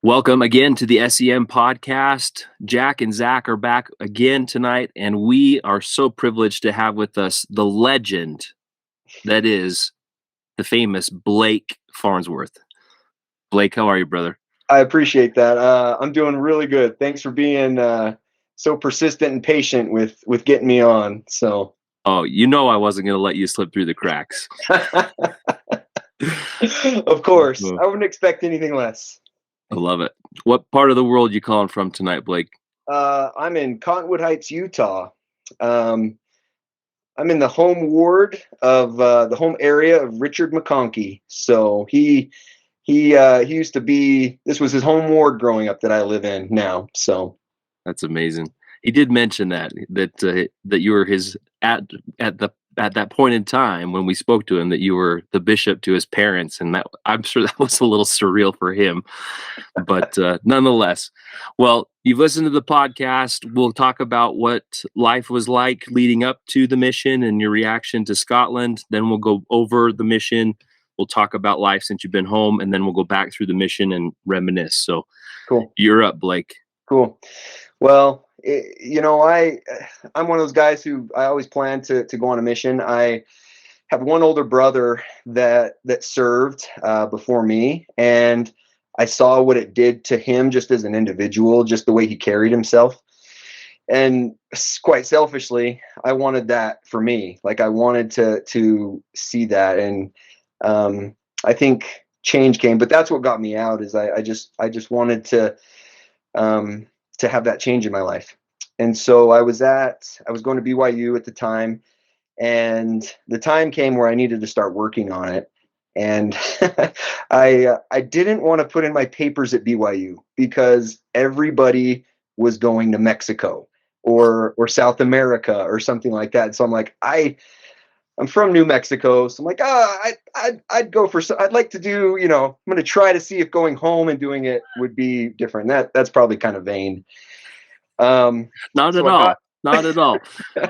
Welcome again to the S.E.M podcast. Jack and Zach are back again tonight, and we are so privileged to have with us the legend that is the famous Blake Farnsworth. Blake, how are you, brother? I appreciate that. I'm doing really good. Thanks for being so persistent and patient with getting me on. So, Oh, you know I wasn't going to let you slip through the cracks. of course, I wouldn't expect anything less. I love it. What part of the world you calling from tonight, Blake? I'm in Cottonwood Heights, Utah. I'm in the home ward of the home area of Richard McConkey. So he used to be. This was his home ward growing up that I live in now. So That's amazing. He did mention that you were his at that point in time when we spoke to him, that you were the bishop to his parents, and that I'm sure that was a little surreal for him, but nonetheless. Well, you've listened to the podcast. We'll talk about what life was like leading up to the mission and your reaction to Scotland. Then we'll go over the mission. We'll talk about life since you've been home, and then we'll go back through the mission and reminisce. So cool. You're up, Blake. Cool. Well, I'm one of those guys who I always plan to go on a mission. I have one older brother that served before me, and I saw what it did to him just as an individual, just the way he carried himself. And quite selfishly, I wanted that for me. Like, I wanted to see that, and I think change came. But that's what got me out. Is I just wanted to have that change in my life. And so I was going to BYU at the time, and the time came where I needed to start working on it. And I didn't want to put in my papers at BYU because everybody was going to Mexico or South America or something like that. So I'm like, I'm from New Mexico, so I'm like, I'd go for. I'd like to do. I'm going to try to see if going home and doing it would be different. That's probably kind of vain. Not at all. Not at all.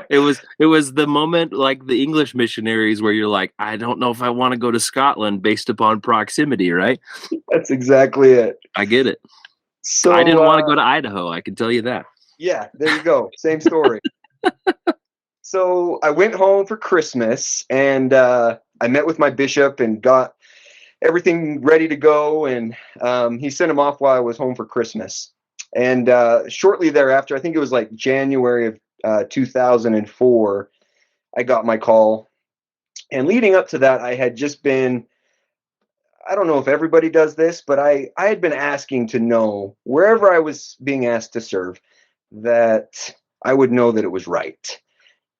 It was the moment, like the English missionaries, where you're like, I don't know if I want to go to Scotland based upon proximity, right? That's exactly it. I get it. So I didn't want to go to Idaho. I can tell you that. Yeah, there you go. Same story. So I went home for Christmas, and I met with my bishop and got everything ready to go. And he sent him off while I was home for Christmas. And shortly thereafter, I think it was like January of 2004, I got my call. And leading up to that, I had just been, I don't know if everybody does this, but I had been asking to know wherever I was being asked to serve, that I would know that it was right.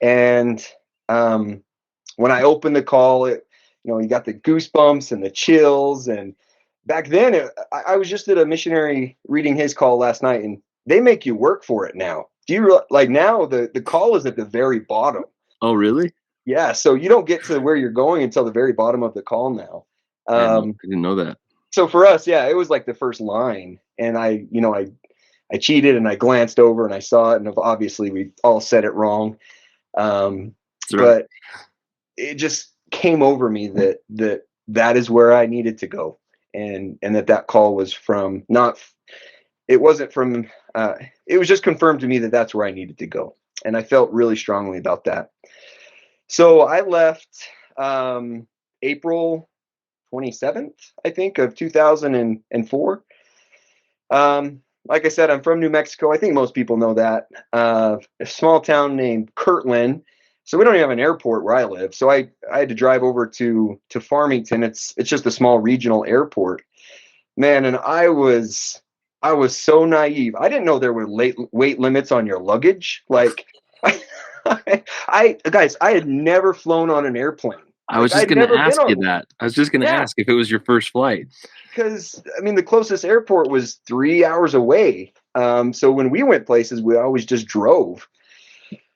And when I opened the call, you got the goosebumps and the chills. And back then, I was just at a missionary reading his call last night, and they make you work for it now. Do you like now the call is at the very bottom? Oh, really? Yeah. So you don't get to where you're going until the very bottom of the call now. I didn't know that. So for us, yeah, it was like the first line, and I cheated and I glanced over and I saw it, and obviously we all said it wrong. But it just came over me that is where I needed to go, and that call was from it was just confirmed to me that that's where I needed to go, and I felt really strongly about that. So I left April 27th, I think, of 2004. Like I said, I'm from New Mexico. I think most people know that. A small town named Kirtland. So we don't even have an airport where I live. So I had to drive over to Farmington. It's just a small regional airport. Man, and I was so naive. I didn't know there were weight limits on your luggage. Like, guys, I had never flown on an airplane. I was just going to ask you that. I was just going to ask if it was your first flight. Because, the closest airport was 3 hours away. So when we went places, we always just drove.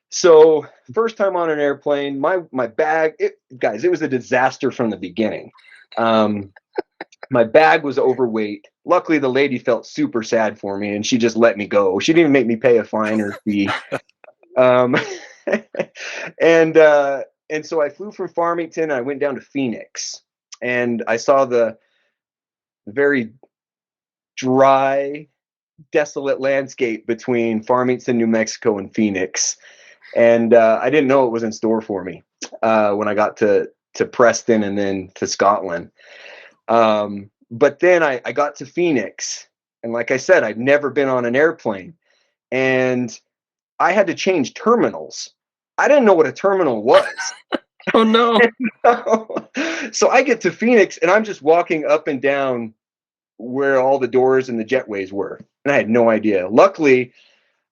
So first time on an airplane, my bag, it was a disaster from the beginning. My bag was overweight. Luckily, the lady felt super sad for me, and she just let me go. She didn't even make me pay a fine or fee. And so I flew from Farmington, and I went down to Phoenix, and I saw the very dry, desolate landscape between Farmington, New Mexico, and Phoenix, and I didn't know what was in store for me when I got to Preston and then to Scotland. But then I got to Phoenix, and like I said, I'd never been on an airplane, and I had to change terminals. I didn't know what a terminal was. Oh no. So I get to Phoenix, and I'm just walking up and down where all the doors and the jetways were, and I had no idea. Luckily,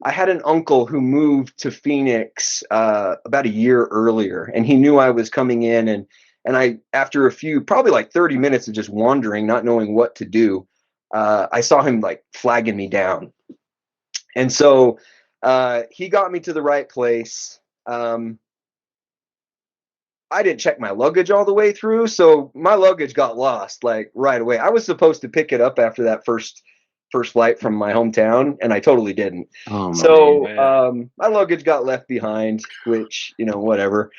I had an uncle who moved to Phoenix about a year earlier, and he knew I was coming in, and I, after a few, probably like 30 minutes of just wandering, not knowing what to do, I saw him like flagging me down, and so he got me to the right place. I didn't check my luggage all the way through, so my luggage got lost like right away. I was supposed to pick it up after that first flight from my hometown, and I totally didn't. Oh my So man. my luggage got left behind, which, whatever.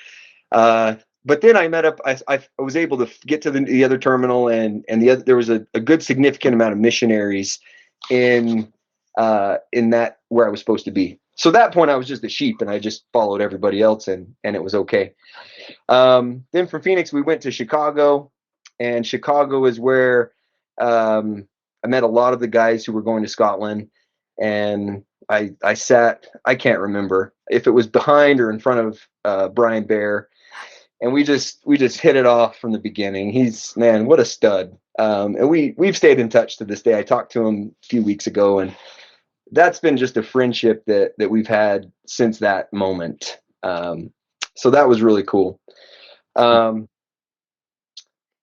But then I met up. I was able to get to the other terminal, and there was a good significant amount of missionaries in that where I was supposed to be. So at that point, I was just a sheep, and I just followed everybody else, and it was okay. Then from Phoenix, we went to Chicago, and Chicago is where I met a lot of the guys who were going to Scotland, and I sat, I can't remember if it was behind or in front of Brian Bear, and we just hit it off from the beginning. He's, man, what a stud. And we've stayed in touch to this day. I talked to him a few weeks ago, and that's been just a friendship that we've had since that moment. So that was really cool.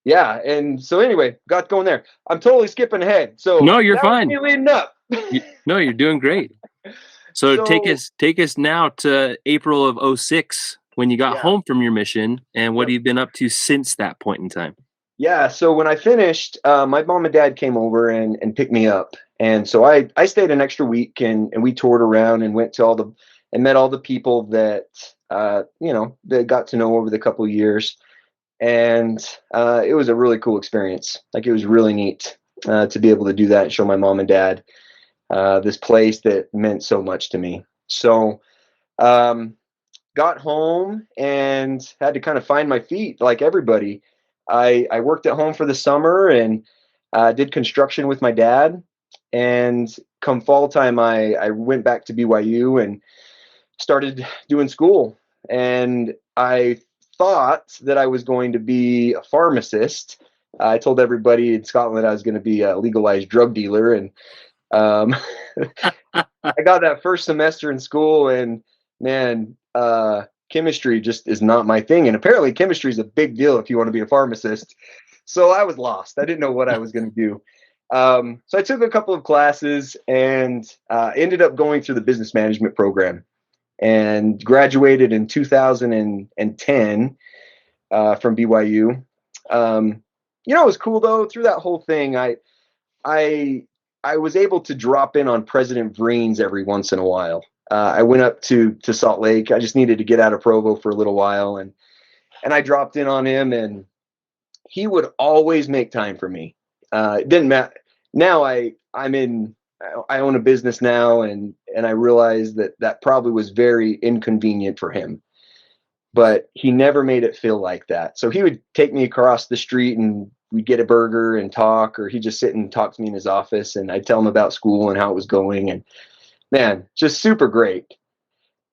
Yeah, and so anyway, got going there. I'm totally skipping ahead. So No, you're that was fine. me leading up. No, you're doing great. So, So, take us now to April of 06 when you got yeah, home from your mission, and what yep. have you been up to since that point in time? Yeah. So when I finished, my mom and dad came over and picked me up, and so I stayed an extra week, and we toured around and went to and met all the people that that got to know over the couple of years, and it was a really cool experience. Like, it was really neat to be able to do that and show my mom and dad this place that meant so much to me. So got home and had to kind of find my feet like everybody. I worked at home for the summer and did construction with my dad. And come fall time, I went back to BYU and started doing school. And I thought that I was going to be a pharmacist. I told everybody in Scotland I was going to be a legalized drug dealer. And um, I got that first semester in school, and man, chemistry just is not my thing. And apparently, chemistry is a big deal if you want to be a pharmacist. So I was lost. I didn't know what I was going to do. So I took a couple of classes and ended up going through the business management program and graduated in 2010 from BYU. It was cool though. Through that whole thing, I I was able to drop in on President Vreen's every once in a while. I went up to Salt Lake. I just needed to get out of Provo for a little while, and I dropped in on him, and he would always make time for me. It didn't matter. Now I own a business now, and I realized that probably was very inconvenient for him, but he never made it feel like that. So he would take me across the street, and we'd get a burger and talk, or he'd just sit and talk to me in his office, and I'd tell him about school and how it was going. And man, just super great.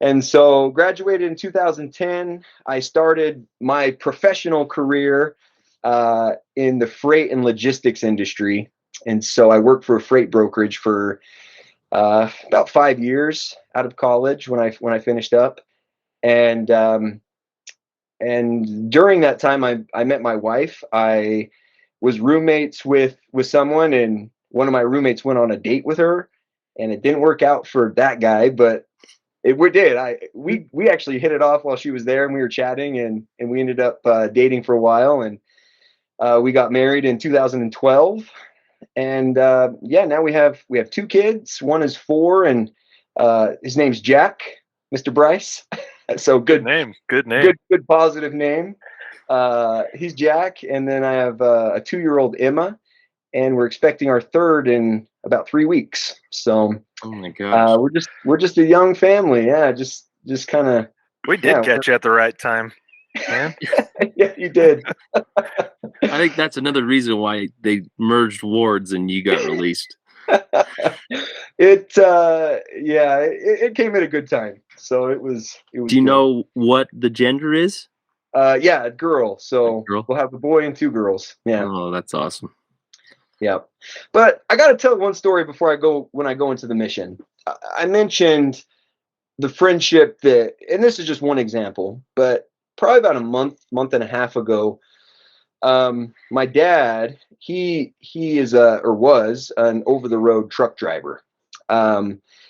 And so graduated in 2010. I started my professional career in the freight and logistics industry. And so I worked for a freight brokerage for about 5 years out of college when I finished up. And during that time, I met my wife. I was roommates with someone, and one of my roommates went on a date with her, and it didn't work out for that guy, but we did. We actually hit it off while she was there, and we were chatting, and we ended up dating for a while, and we got married in 2012. And yeah, now we have 2 kids. One is 4, and his name's Jack, Mr. Bryce. So Good name. Good name. good positive name. He's Jack, and then I have a 2-year-old Emma, and we're expecting our third in about 3 weeks. So Oh my gosh. we're just a young family. Yeah, just kind of We did yeah. catch you at the right time, man. Yeah, you did. I think that's another reason why they merged wards and you got released. It came at a good time. So it was Do you good. know what the gender is? Yeah, a girl. So Girl. we'll have a boy and 2 girls. Yeah. Oh, that's awesome. Yeah. But I got to tell one story before when I go into the mission. I mentioned the friendship and this is just one example, but probably about a month and a half ago, my dad, he is or was an over the road truck driver.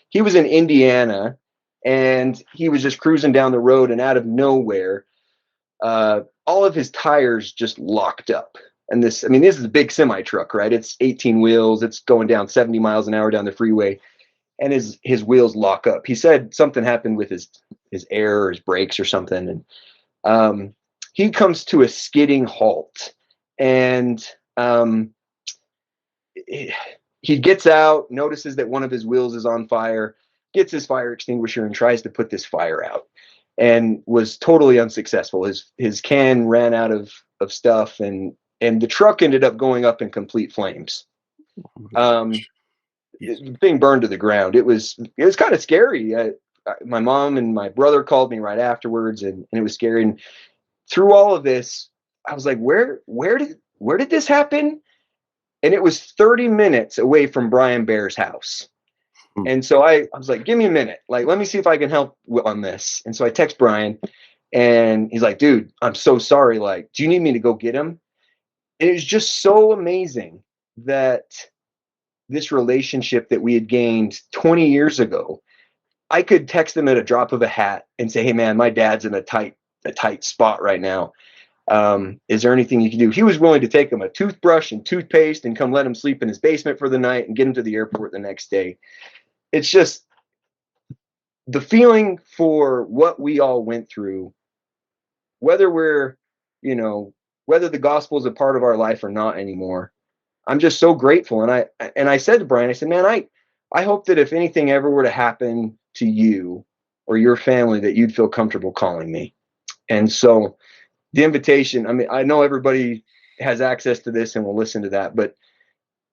He was in Indiana, and he was just cruising down the road, and out of nowhere, all of his tires just locked up. And this is a big semi truck, right? It's 18 wheels. It's going down 70 miles an hour down the freeway, and his wheels lock up. He said something happened with his air or his brakes or something, and he comes to a skidding halt, and he gets out, notices that one of his wheels is on fire, gets his fire extinguisher, and tries to put this fire out, and was totally unsuccessful. His can ran out of stuff, and the truck ended up going up in complete flames. Being burned to the ground. It was kind of scary. My mom and my brother called me right afterwards, and it was scary. And through all of this, I was like, where did this happen? And it was 30 minutes away from Brian Bear's house. And so I was like, give me a minute. Like, let me see if I can help on this. And so I text Brian, and he's like, dude, I'm so sorry. Like, do you need me to go get him? And it was just so amazing that this relationship that we had gained 20 years ago, I could text him at a drop of a hat and say, hey man, my dad's in a tight spot right now. Is there anything you can do? He was willing to take him a toothbrush and toothpaste and come let him sleep in his basement for the night and get him to the airport the next day. It's just the feeling for what we all went through, whether whether the gospel is a part of our life or not anymore. I'm just so grateful. And I said to Brian, I said, man, I hope that if anything ever were to happen to you or your family, that you'd feel comfortable calling me. And so the invitation, I know everybody has access to this and will listen to that, but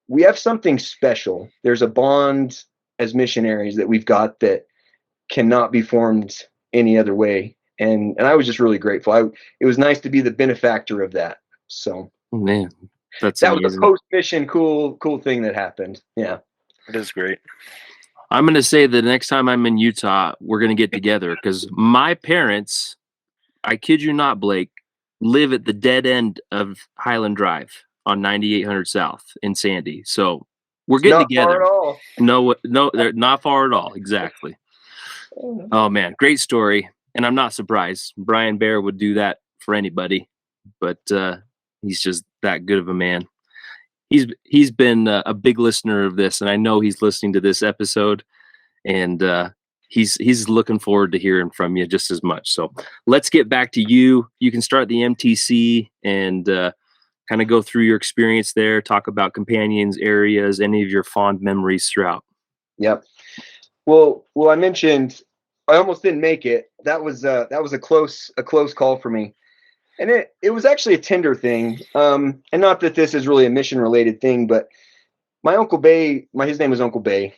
we have something special. There's a bond as missionaries that we've got that cannot be formed any other way. And I was just really grateful. It was nice to be the benefactor of that. So man, that was a post-mission cool thing that happened. Yeah. It is great. I'm going to say the next time I'm in Utah, we're going to get together, because my parents, I kid you not, Blake, live at the dead end of Highland Drive on 9800 South in Sandy. So we're getting together. Not far at all. No, they're not far at all. Exactly. Oh man, great story. And I'm not surprised. Brian Bear would do that for anybody, but he's just that good of a man. He's been a big listener of this, and I know he's listening to this episode, and he's looking forward to hearing from you just as much. So let's get back to you. You can start the MTC and kind of go through your experience there, talk about companions, areas, any of your fond memories throughout. Yep. Well, I mentioned I almost didn't make it. That was a close call for me. And it was actually a tender thing. And not that this is really a mission related thing, but my Uncle Bay, his name was Uncle Bay.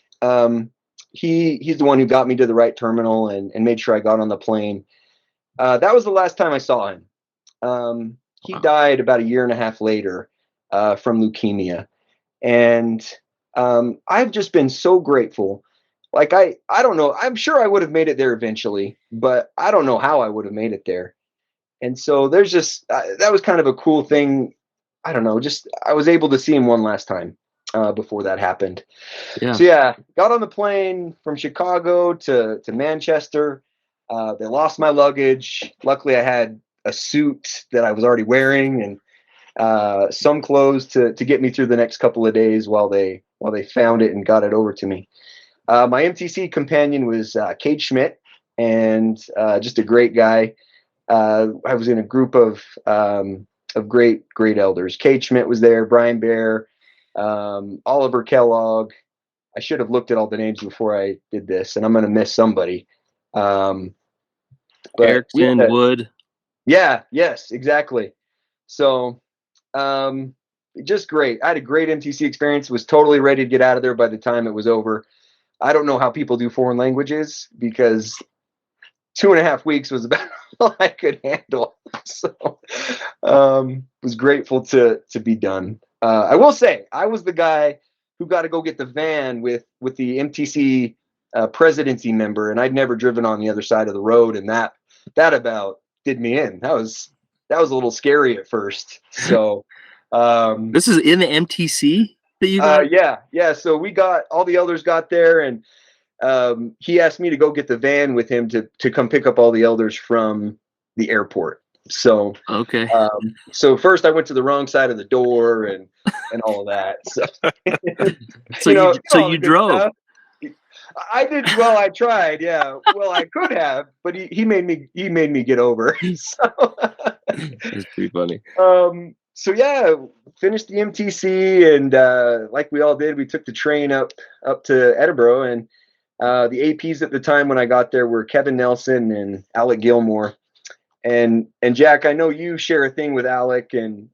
He's the one who got me to the right terminal and made sure I got on the plane. That was the last time I saw him. He died about a year and a half later from leukemia. And I've just been so grateful. Like, I don't know. I'm sure I would have made it there eventually, but I don't know how I would have made it there. And so there's just, that was kind of a cool thing. I don't know, just, I was able to see him one last time before that happened. Yeah. So yeah, got on the plane from Chicago to Manchester. They lost my luggage. Luckily I had a suit that I was already wearing and some clothes to get me through the next couple of days while they found it and got it over to me. My MTC companion was Cade Schmidt, and just a great guy. I was in a group of great elders. Cade Schmidt was there, Brian Bear, Oliver Kellogg. I should have looked at all the names before I did this, and I'm going to miss somebody. But we Erickson, had Wood. yes, exactly. So just great. I had a great MTC experience, was totally ready to get out of there by the time it was over. I don't know how people do foreign languages, because 2.5 weeks was about all I could handle. So was grateful to be done. I will say I was the guy who got to go get the van with the MTC presidency member, and I'd never driven on the other side of the road, and that about did me in. That was a little scary at first. So This is in the MTC that you got? yeah. So we got, all the elders got there, and he asked me to go get the van with him to come pick up all the elders from the airport. So Okay. so first I went to the wrong side of the door and all of that. So So you drove. stuff. I did well. I tried. Yeah. Well, I could have, but he made me get over. So That's pretty funny. so yeah, finished the MTC, and like we all did, we took the train up to Edinburgh, and the APs at the time when I got there were Kevin Nelson and Alec Gilmore. And Jack, I know you share a thing with Alec, and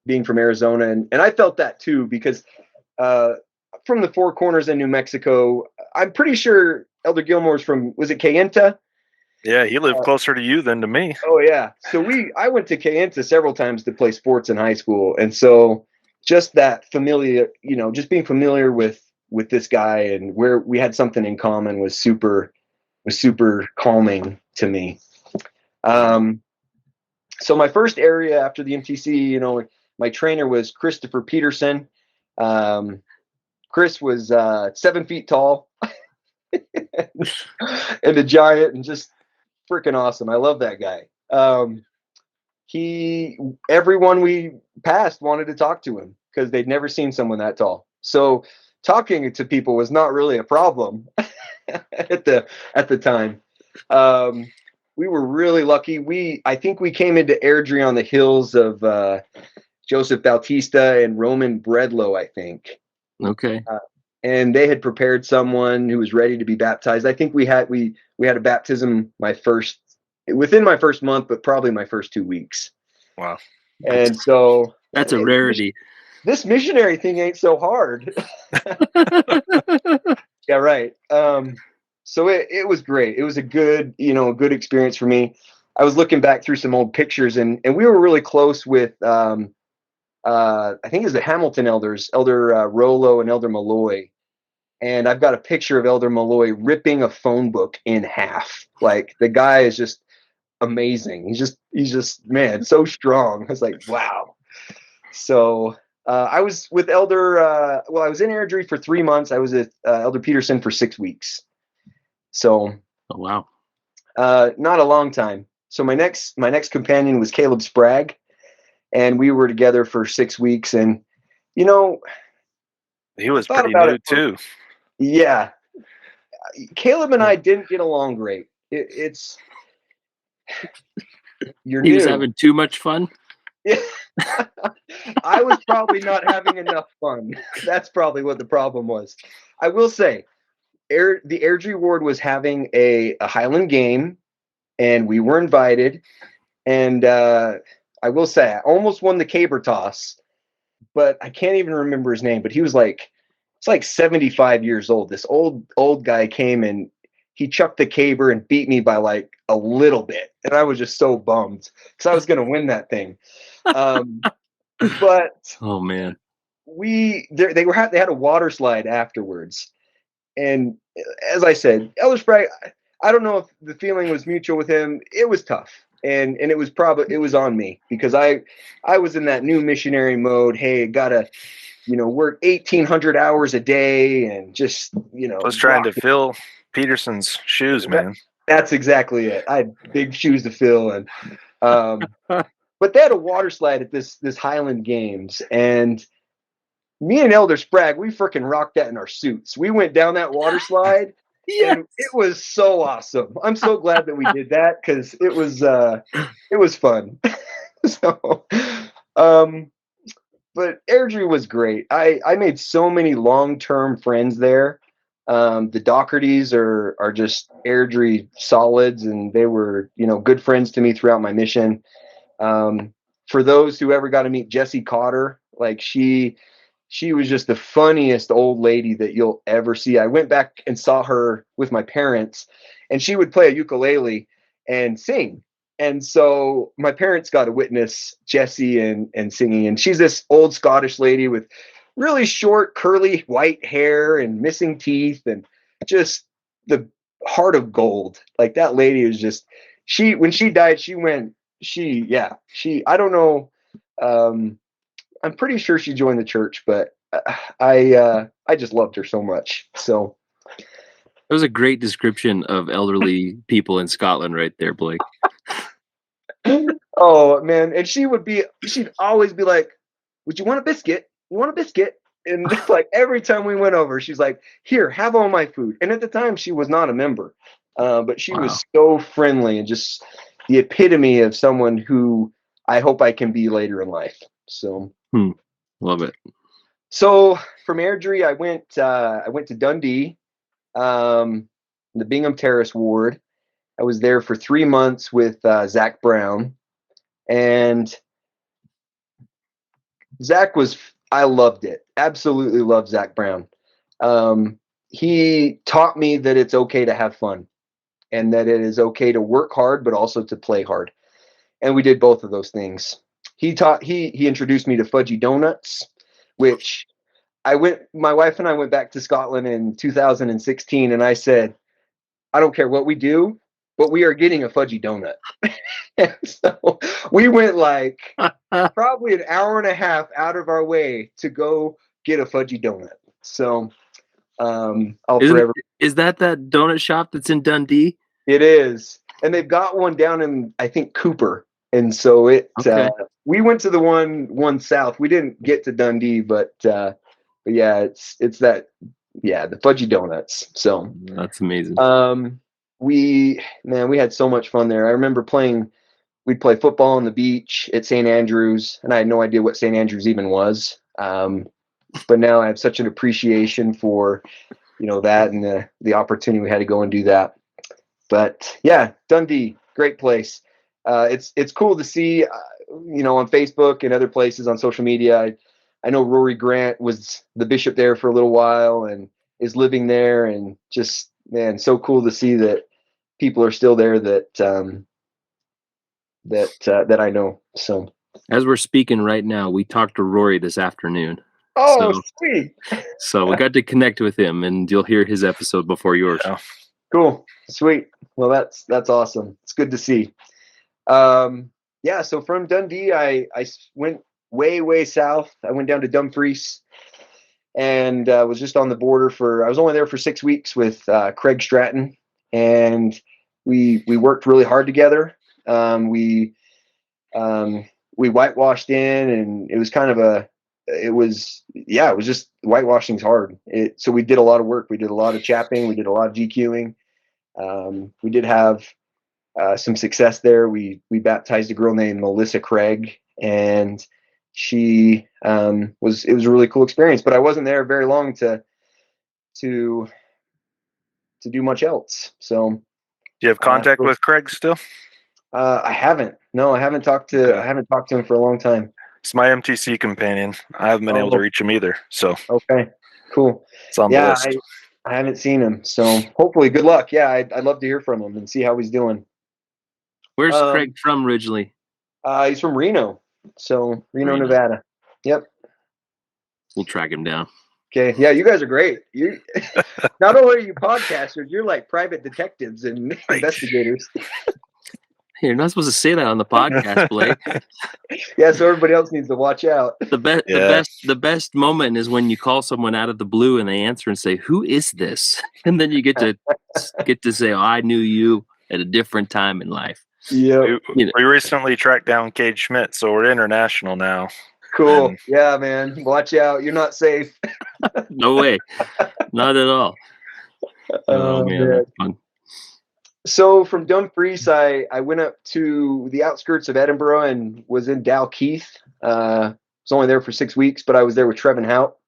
being from Arizona, and I felt that too, because from the Four Corners in New Mexico, I'm pretty sure Elder Gilmore's from, was it Kayenta? Yeah, he lived closer to you than to me. Oh yeah. So I went to Kayenta several times to play sports in high school, and so just that familiar, just being familiar with this guy and where we had something in common was super calming to me. So my first area after the MTC, my trainer was Christopher Peterson. Chris was 7 feet tall and a giant, and just freaking awesome. I love that guy. Everyone we passed wanted to talk to him because they'd never seen someone that tall. So talking to people was not really a problem at the time. We were really lucky. I think we came into Airdrie on the hills of Joseph Bautista and Roman Bredlow, I think. Okay. And they had prepared someone who was ready to be baptized. I think we had a baptism within my first month, but probably my first 2 weeks. Wow. And so that's a rarity. This missionary thing ain't so hard. Yeah, right. So it was great. It was a good experience for me. I was looking back through some old pictures, and we were really close with, I think it was the Hamilton elders, Elder Rollo and Elder Malloy. And I've got a picture of Elder Malloy ripping a phone book in half. Like, the guy is just amazing. He's just man, so strong. I was like, wow. So I was with Elder, I was in Airdrie for 3 months. I was at Elder Peterson for 6 weeks. So, oh, wow. Not a long time. So my next companion was Caleb Sprague, and we were together for 6 weeks. And he was pretty new too. Yeah, Caleb and I didn't get along great. It's you're he new. Was having too much fun. Yeah. I was probably not having enough fun. That's probably what the problem was. I will say, the Airdrie Ward was having a Highland game, and we were invited. And I will say, I almost won the caber toss, but I can't even remember his name. But he was it's like 75 years old. This old guy came, and he chucked the caber and beat me by like a little bit. And I was just so bummed because I was going to win that thing. But oh man, they had a water slide afterwards. And as I said, Elder Sprague, I don't know if the feeling was mutual with him. It was tough. And it was on me because I was in that new missionary mode. Hey, gotta, work 1,800 hours a day, and just, I was trying to fill Peterson's shoes, man. That's exactly it. I had big shoes to fill, and but they had a water slide at this Highland Games, and me and Elder Sprague, we freaking rocked that in our suits. We went down that water slide. Yes. And it was so awesome. I'm so glad that we did that, because it was fun. So Airdrie was great. I made so many long-term friends there. The Dohertys are just Airdrie solids, and they were, good friends to me throughout my mission. For those who ever got to meet Jessie Cotter, like she was just the funniest old lady that you'll ever see. I went back and saw her with my parents, and she would play a ukulele and sing. And so my parents got to witness Jessie and singing. And she's this old Scottish lady with really short, curly white hair and missing teeth and just the heart of gold. Like that lady is just, when she died, I don't know. I'm pretty sure she joined the church, but I just loved her so much. So That was a great description of elderly people in Scotland right there, Blake. oh man, and she'd always be like, "Would you want a biscuit? You want a biscuit?" And like every time we went over, she's like, "Here, have all my food." And at the time, she was not a member, but she was so friendly and just the epitome of someone who I hope I can be later in life. So love it. So from Airdrie, I went to Dundee, the Bingham Terrace ward. I was there for 3 months with Zach Brown, and I loved it. Absolutely loved Zach Brown. He taught me that it's okay to have fun, and that it is okay to work hard, but also to play hard. And we did both of those things. He introduced me to fudgy donuts, which my wife and I went back to Scotland in 2016, and I said, I don't care what we do, but we are getting a fudgy donut. And so we went like probably an hour and a half out of our way to go get a fudgy donut. So is that donut shop that's in Dundee? It is. And they've got one down in, I think, Cooper. And so we went to the one south. We didn't get to Dundee, but yeah, it's that, the fudgy donuts. So that's amazing. We had so much fun there. I remember we'd play football on the beach at St. Andrews, and I had no idea what St. Andrews even was. But now I have such an appreciation for, that and the opportunity we had to go and do that. But yeah, Dundee, great place. It's cool to see, on Facebook and other places on social media. I know Rory Grant was the bishop there for a little while and is living there, and just, man, so cool to see that people are still there that I know. So as we're speaking right now, we talked to Rory this afternoon. Oh, sweet. So we got to connect with him, and you'll hear his episode before yours. Yeah. Cool. Sweet. Well, that's awesome. It's good to see. So from Dundee, I went way south. I went down to Dumfries and was just on the border I was only there for 6 weeks with Craig Stratton, and we worked really hard together. We whitewashed in, and it was kind of it was just, whitewashing's hard. So we did a lot of work. We did a lot of chapping. We did a lot of GQing. We did have some success there. We baptized a girl named Melissa Craig, and it was a really cool experience, but I wasn't there very long to do much else. So do you have contact with Craig still? I haven't. No, I haven't talked to him for a long time. It's my MTC companion. I haven't been able to reach him either. So okay, cool. It's on the list. I haven't seen him, so hopefully, good luck. Yeah, I'd love to hear from him and see how he's doing. Where's Craig from originally? He's from Reno, Reno, Nevada. Yep. We'll track him down. Okay. Yeah, you guys are great. You not only are you podcasters, you're like private detectives and investigators. You're not supposed to say that on the podcast, Blake. Yeah, so everybody else needs to watch out. The best moment is when you call someone out of the blue and they answer and say, "Who is this?" And then you get to say, "Oh, I knew you at a different time in life." Yeah. We recently tracked down Cade Schmidt, so we're international now. Cool. Yeah, man. Watch out. You're not safe. No way. Not at all. Oh man, that's fun. So from Dumfries, I went up to the outskirts of Edinburgh and was in Dalkeith was only there for 6 weeks, but I was there with Trevin Hout.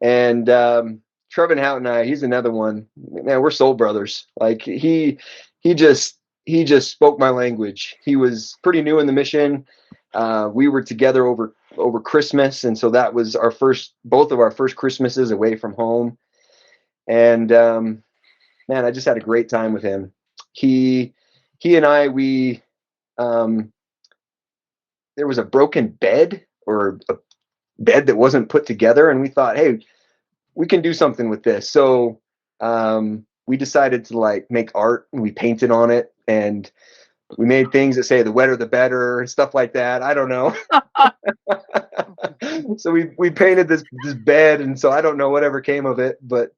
And Trevin Hout and I, he's another one. Man, we're soul brothers. Like he just spoke my language. He was pretty new in the mission. We were together over Christmas, and so that was both of our first Christmases away from home. And man, I just had a great time with him. He and I, there was a broken bed, or a bed that wasn't put together, and we thought, hey, we can do something with this. So we decided to like make art, and we painted on it, and we made things that say the wetter the better and stuff like that. I don't know. So we painted this bed, and so I don't know whatever came of it, but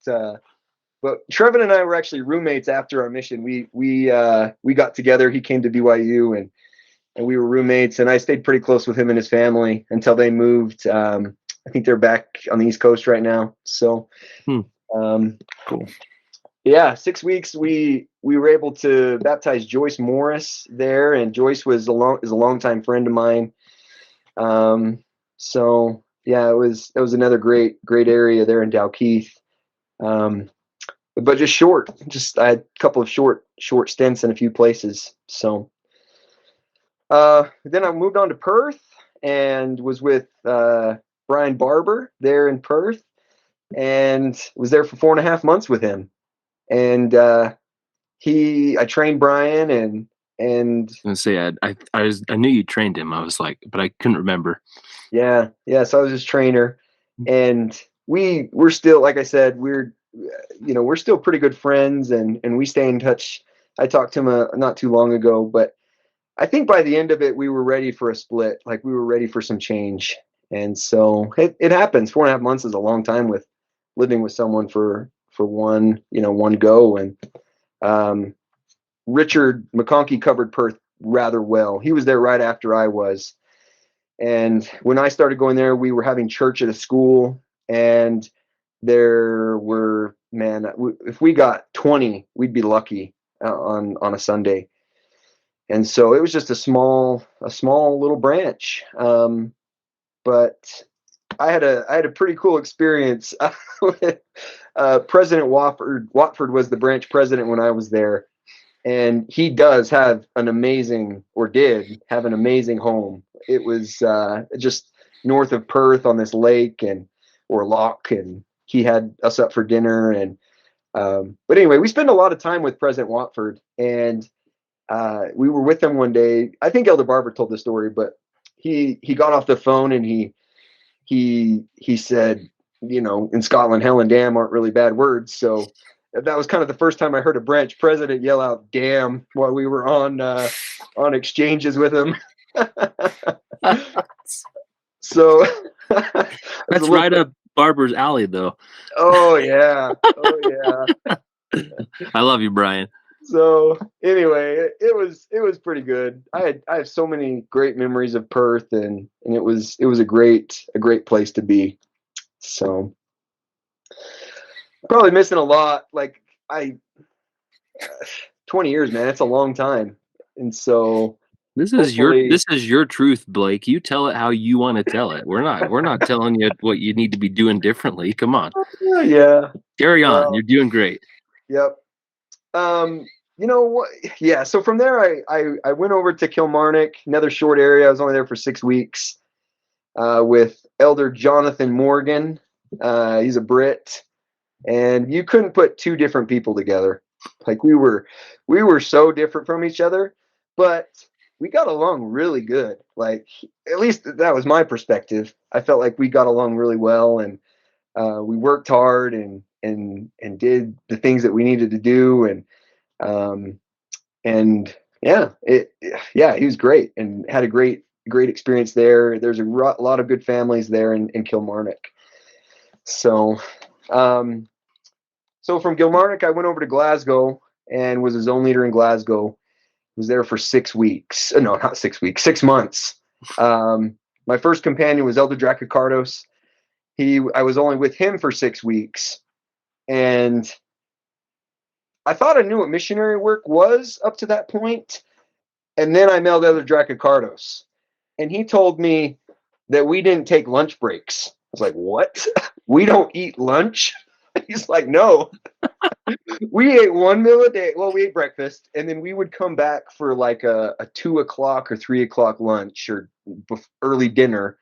Trevin and I were actually roommates after our mission. We got together. He came to BYU, and we were roommates, and I stayed pretty close with him and his family until they moved. I think they're back on the East Coast right now. So, Cool. Yeah, 6 weeks. We were able to baptize Joyce Morris there, and Joyce is a longtime friend of mine. So yeah, it was another great area there in Dalkeith. But just short. I had a couple of short stints in a few places. So then I moved on to Perth and was with Brian Barber there in Perth, and was there for 4.5 months with him. And I trained Brian, and I was gonna say I knew you trained him. I was like, but I couldn't remember. Yeah. So I was his trainer, and we're still, like I said, we're still pretty good friends, and we stay in touch. I talked to him not too long ago, but I think by the end of it, we were ready for a split. Like we were ready for some change, and so it happens. 4.5 months is a long time with living with someone for one go. And Richard McConkey covered Perth rather well. He was there right after I was. And when I started going there, we were having church at a school, and there were, if we got 20, we'd be lucky on a Sunday. And so it was just a small little branch. But I had a pretty cool experience with President Watford. Watford was the branch president when I was there, and he does have an amazing, or did have an amazing home. It was just north of Perth on this lake or loch, and he had us up for dinner. And but anyway, we spent a lot of time with President Watford, and we were with him one day. I think Elder Barber told the story, but he got off the phone, and he said, in Scotland, hell and damn aren't really bad words. So that was kind of the first time I heard a branch president yell out "damn" while we were on exchanges with him. So that's right up Barber's alley, though. Oh yeah. I love you, Brian. So anyway, it was pretty good. I have so many great memories of Perth, and it was a great place to be. So probably missing a lot. Like 20 years, man, it's a long time. And so this is your truth, Blake. You tell it how you want to tell it. We're not telling you what you need to be doing differently. Come on. Yeah. Carry on. You're doing great. Yep. You know what? Yeah. So from there, I went over to Kilmarnock, another short area. I was only there for 6 weeks with Elder Jonathan Morgan. He's a Brit, and you couldn't put two different people together. Like we were so different from each other, but we got along really good. Like at least that was my perspective. I felt like we got along really well, and we worked hard and did the things that we needed to do. And he was great and had a great experience there. There's a lot of good families there in Kilmarnock. So, so from Kilmarnock, I went over to Glasgow and was a zone leader in Glasgow. Was there for 6 weeks. No, not 6 weeks, 6 months. My first companion was Elder Dracocardos. I was only with him for 6 weeks, and I thought I knew what missionary work was up to that point. And then I met Elder Dracocardos, and he told me, that we didn't take lunch breaks. I was like, what? We don't eat lunch? He's like, no. We ate one meal a day. Well, we ate breakfast, and then we would come back for like a 2 o'clock or 3 o'clock lunch or early dinner,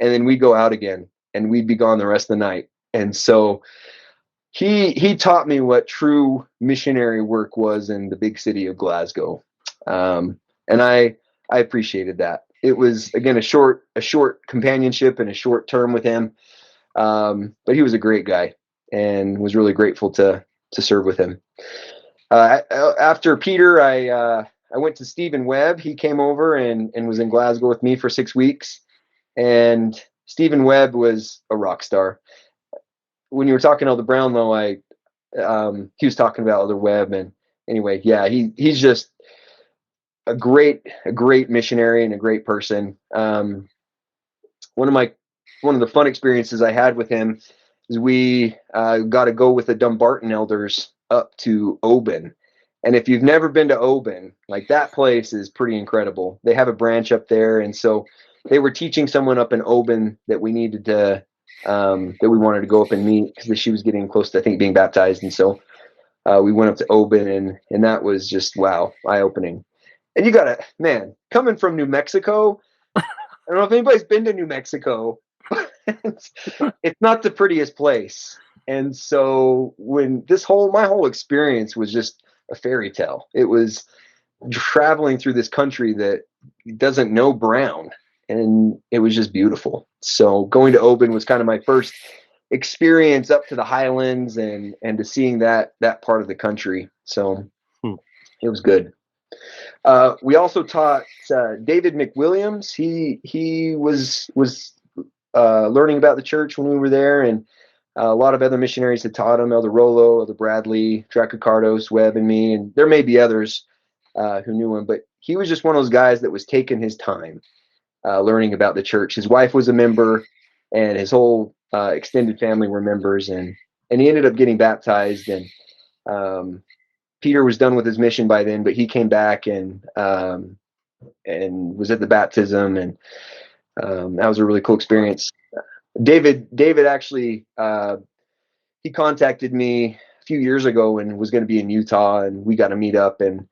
and then we'd go out again, and we'd be gone the rest of the night. And so he taught me what true missionary work was in the big city of Glasgow, and I appreciated that. It was, again, a short companionship and a short term with him, but he was a great guy, and was really grateful to serve with him. After Peter, I went to Stephen Webb. He came over and was in Glasgow with me for 6 weeks, and Stephen Webb was a rock star. When you were talking to Elder Brownlow, he was talking about Elder Webb, and anyway, yeah, he's just a great missionary and a great person. One of the fun experiences I had with him is we got to go with the Dumbarton elders up to Oban. And if you've never been to Oban, like, that place is pretty incredible. They have a branch up there, and so they were teaching someone up in Oban that we needed to that we wanted to go up and meet, because she was getting close to, I think, being baptized. And so we went up to Oban, and that was just, wow, eye-opening. And you gotta, man, coming from New Mexico, I don't know if anybody's been to New Mexico. It's not the prettiest place. And so when my whole experience was just a fairy tale. It was traveling through this country that doesn't know brown, and it was just beautiful. So going to Oban was kind of my first experience up to the Highlands and to seeing that part of the country. So it was good. We also taught David McWilliams. He was learning about the church when we were there, and a lot of other missionaries had taught him, Elder Rollo, Elder Bradley, Dracocardos, Webb, and me, and there may be others who knew him, but he was just one of those guys that was taking his time learning about the church. His wife was a member, and his whole extended family were members, and he ended up getting baptized, and Peter was done with his mission by then, but he came back and was at the baptism, and that was a really cool experience. David actually, he contacted me a few years ago and was going to be in Utah, and we got to meet up. And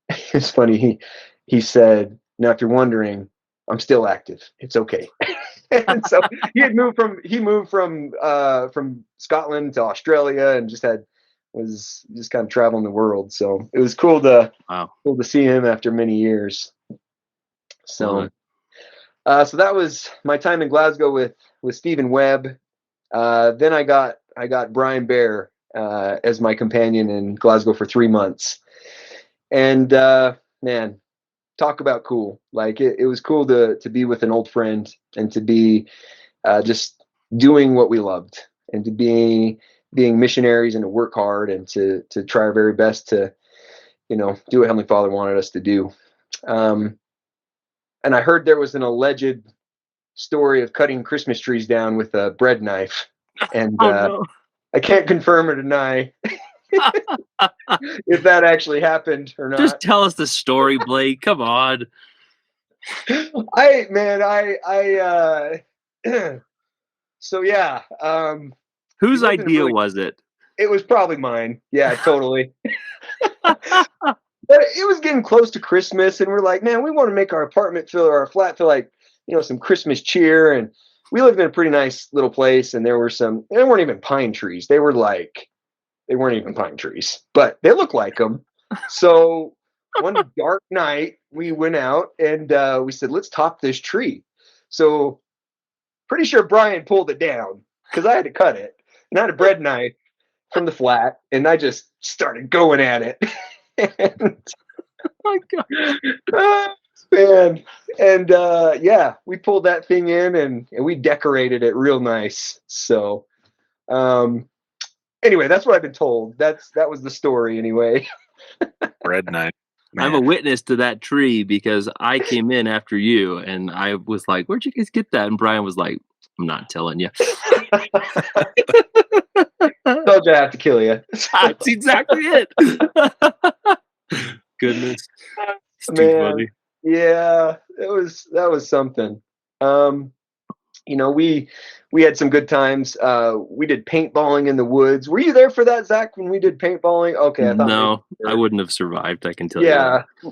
it's funny. He said, "Now, if you're wondering, I'm still active. It's okay." And so he moved from Scotland to Australia, and was just kind of traveling the world. So it was cool to see him after many years. So. So that was my time in Glasgow with Stephen Webb. Then I got Brian Bear as my companion in Glasgow for 3 months. And man, talk about cool. Like, it was cool to be with an old friend, and to be just doing what we loved, and to being missionaries, and to work hard, and to try our very best to, do what Heavenly Father wanted us to do. And I heard there was an alleged story of cutting Christmas trees down with a bread knife. And no. I can't confirm or deny if that actually happened or not. Just tell us the story, Blake. Come on. So yeah. Whose idea was it? It was probably mine. Yeah, totally. But it was getting close to Christmas, and we're like, man, we want to make our flat feel like, some Christmas cheer. And we lived in a pretty nice little place, and there weren't even pine trees. They weren't even pine trees, but they looked like them. So one dark night, we went out and we said, let's top this tree. So pretty sure Brian pulled it down, because I had to cut it, and I had a bread knife from the flat, and I just started going at it. And, oh my God. Man. And yeah, we pulled that thing in, and we decorated it real nice. So anyway, that's what I've been told. That was the story anyway. Bread knife. I'm a witness to that tree, because I came in after you, and I was like, "Where'd you guys get that?" And Brian was like, "I'm not telling you." Told you I have to kill you. That's exactly it. Goodness. It's too Man. funny. Yeah, that was something. Um, we had some good times. We did paintballing in the woods. Were you there for that, Zach, when we did paintballing? Okay, I thought maybe No, you I were. wouldn't have survived. I can tell you that. Yeah,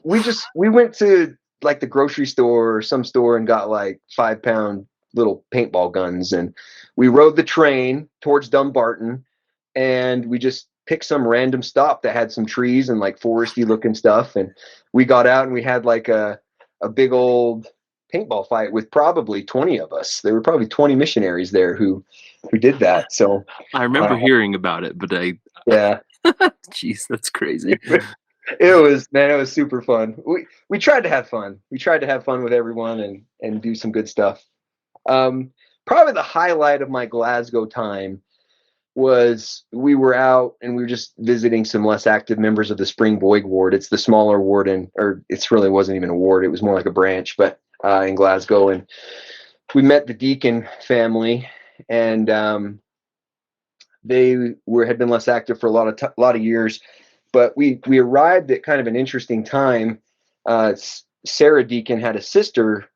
we went to like the grocery store or some store and got like 5-pound little paintball guns, and we rode the train towards Dumbarton, and we just picked some random stop that had some trees and like foresty looking stuff, and we got out and we had like a big old paintball fight with probably 20 of us. There were probably 20 missionaries there who did that. So I remember hearing about it, but yeah. jeez, that's crazy. It was super fun. We tried to have fun. We tried to have fun with everyone and do some good stuff. Probably the highlight of my Glasgow time was we were out and we were just visiting some less active members of the Spring Boyd ward. It's the smaller ward, or it's really wasn't even a ward. It was more like a branch, but in Glasgow. And we met the Deacon family, and they had been less active for a lot of years. But we arrived at kind of an interesting time. Sarah Deacon had a sister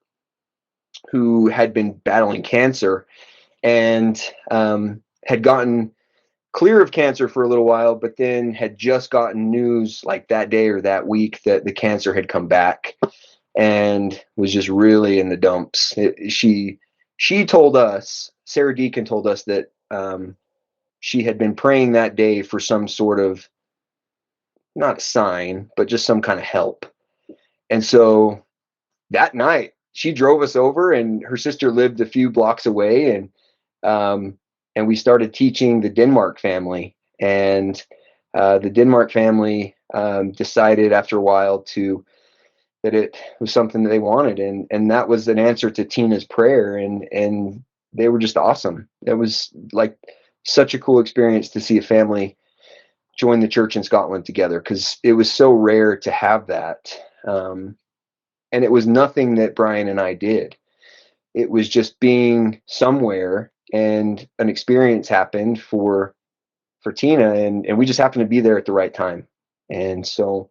who had been battling cancer and had gotten clear of cancer for a little while, but then had just gotten news like that day or that week that the cancer had come back and was just really in the dumps. She told us, Sarah Deacon told us that she had been praying that day for some sort of, not a sign, but just some kind of help. And so that night she drove us over, and her sister lived a few blocks away, and we started teaching the Denmark family. And the Denmark family decided after a while that it was something that they wanted, and that was an answer to Tina's prayer, and they were just awesome. It was like such a cool experience to see a family join the church in Scotland together, because it was so rare to have that. And it was nothing that Brian and I did. It was just being somewhere, and an experience happened for Tina, and we just happened to be there at the right time. And so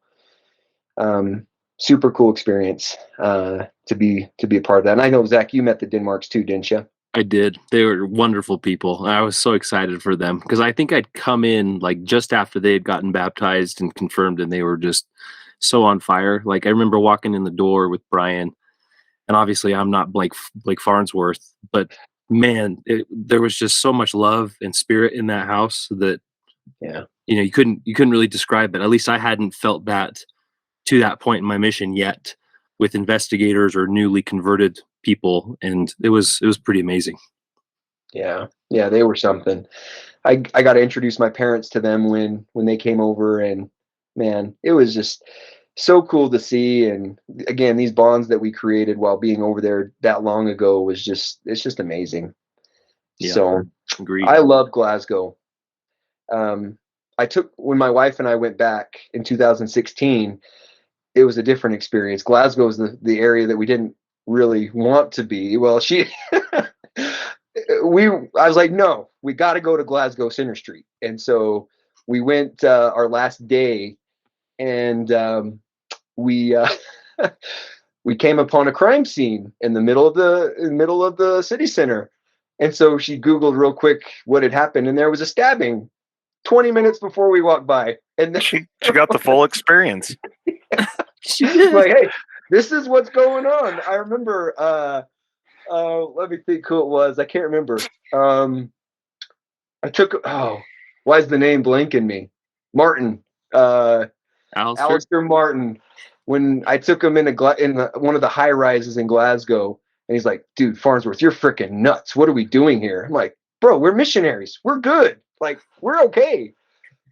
super cool experience to be a part of that. And I know, Zach, you met the Denmarks too, didn't you? I did. They were wonderful people. I was so excited for them because I think I'd come in like just after they had gotten baptized and confirmed, and they were just so on fire. Like I remember walking in the door with Brian, and obviously I'm not Blake Farnsworth, but man, there was just so much love and spirit in that house that Yeah. you couldn't really describe it. At least I hadn't felt that to that point in my mission yet with investigators or newly converted people, and it was pretty amazing. Yeah, they were something. I got to introduce my parents to them when they came over, and man, it was just so cool to see. And again, these bonds that we created while being over there that long ago it's just amazing. Yeah, so agreed. I love Glasgow. When my wife and I went back in 2016, it was a different experience. Glasgow is the area that we didn't really want to be. Well, I was like, no, we got to go to Glasgow Center Street. And so we went our last day, and we we came upon a crime scene in the middle of the city center. And so she Googled real quick what had happened, and there was a stabbing 20 minutes before we walked by. And then She got the full experience. like, hey, this is what's going on. I remember let me think who it was. I can't remember. Why is the name blanking me? Martin. Alistair Martin. When I took him in one of the high rises in Glasgow, and he's like, dude, Farnsworth, you're freaking nuts. What are we doing here? I'm like, bro, we're missionaries. We're good. Like, we're okay.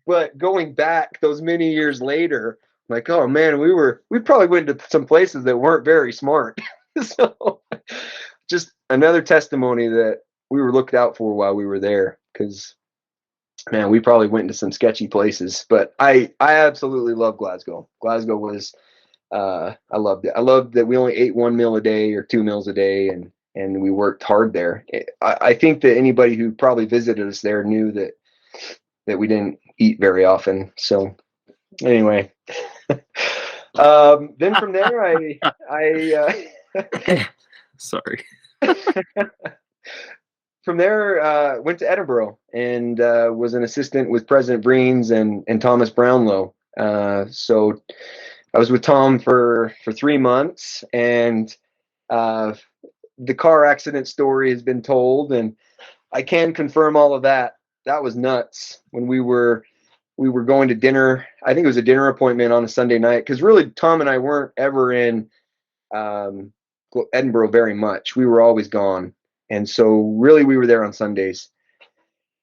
But going back those many years later, I'm like, oh man, we probably went to some places that weren't very smart. So just another testimony that we were looked out for while we were there, because man, we probably went into some sketchy places. But I absolutely love Glasgow. Glasgow was I loved it. I loved that we only ate 1 meal a day or 2 meals a day, and we worked hard there. I think that anybody who probably visited us there knew that we didn't eat very often. So anyway, then from there, I sorry. From there, went to Edinburgh and was an assistant with President Breen's and Thomas Brownlow. So I was with Tom for 3 months, and the car accident story has been told, and I can confirm all of that. That was nuts when we were going to dinner. I think it was a dinner appointment on a Sunday night, because really Tom and I weren't ever in Edinburgh very much. We were always gone. And so really we were there on Sundays.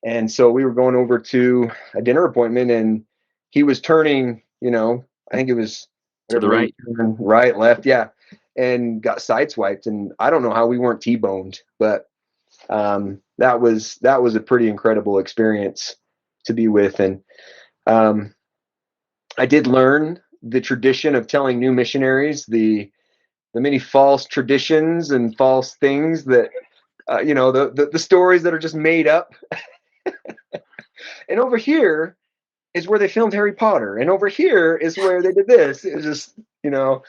And so we were going over to a dinner appointment, and he was turning, I think it was To the right. Right, left, yeah. And got sideswiped. And I don't know how we weren't T-boned, but that was a pretty incredible experience to be with. And I did learn the tradition of telling new missionaries the many false traditions and false things that the stories that are just made up. And over here is where they filmed Harry Potter, and over here is where they did this. It was just, you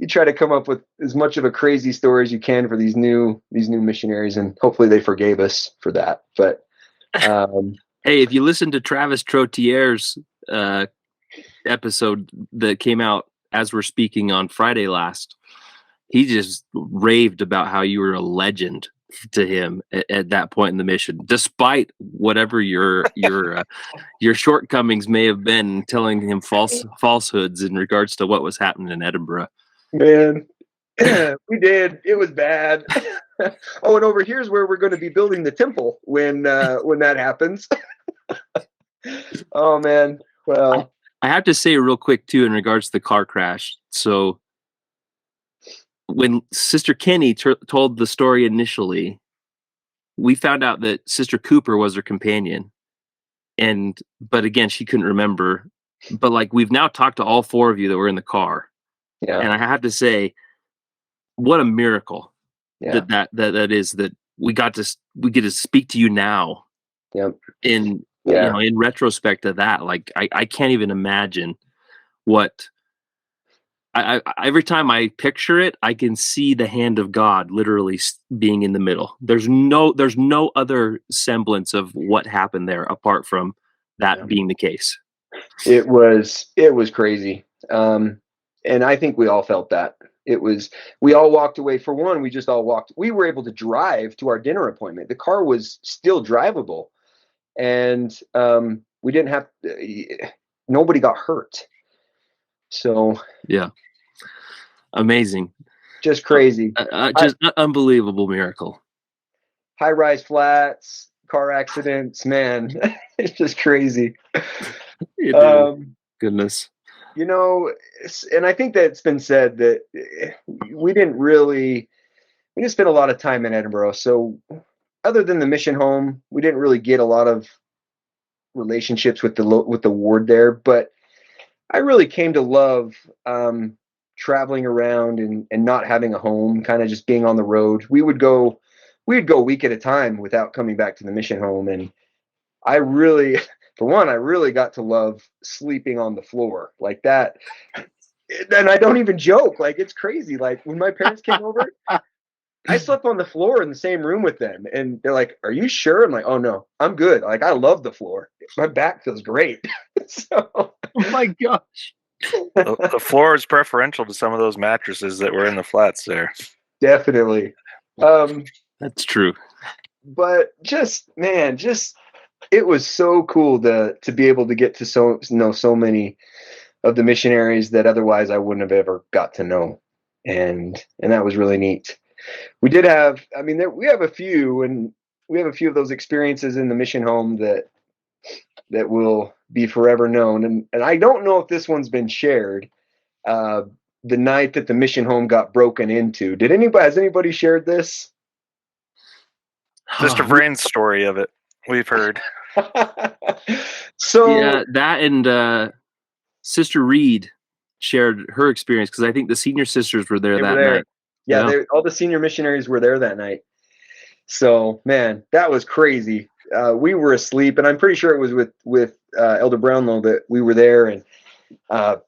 try to come up with as much of a crazy story as you can for these new missionaries, and hopefully they forgave us for that. But hey, if you listen to Travis Trottier's episode that came out as we're speaking on Friday last, he just raved about how you were a legend to him at that point in the mission, despite whatever your shortcomings may have been, telling him falsehoods in regards to what was happening in Edinburgh. Man, we did. It was bad. Oh, and over here's where we're going to be building the temple when that happens. Oh man. Well, I have to say real quick too in regards to the car crash. So when Sister Kenny told the story initially, we found out that Sister Cooper was her companion, but again, she couldn't remember. But like, we've now talked to all four of you that were in the car, and I have to say, what a miracle that is, that we get to speak to you now. Yep. In retrospect of that, like I can't even imagine what. Every time I picture it, I can see the hand of God literally being in the middle. There's no other semblance of what happened there apart from that being the case. It was crazy. And I think we all felt that. We all walked away. For one, we were able to drive to our dinner appointment. The car was still drivable, and we didn't have, nobody got hurt. So yeah. Amazing. Just crazy. Just unbelievable miracle. High-rise flats, car accidents, man. It's just crazy. Goodness. And I think that it's been said that we didn't spend a lot of time in Edinburgh. So other than the mission home, we didn't really get a lot of relationships with the ward there. But I really came to love traveling around and not having a home, kind of just being on the road. We'd go a week at a time without coming back to the mission home. And I really got to love sleeping on the floor like that. And I don't even joke. Like, it's crazy. Like, when my parents came over, I slept on the floor in the same room with them. And they're like, "Are you sure?" I'm like, "Oh no, I'm good. Like, I love the floor. My back feels great." So, oh my gosh. The floor is preferential to some of those mattresses that were in the flats there. Definitely. That's true. But it was so cool to be able to get to know so many of the missionaries that otherwise I wouldn't have ever got to know. And that was really neat. We did have, we have a few of those experiences in the mission home that will be forever known. And I don't know if this one's been shared. The night that the mission home got broken into, has anybody shared this? Sister Vrain's story of it, we've heard. So yeah, that and Sister Reed shared her experience, because I think the senior sisters were there that night. Yeah, all the senior missionaries were there that night. So, man, that was crazy. We were asleep, and I'm pretty sure it was with Elder Brownlow that we were there, and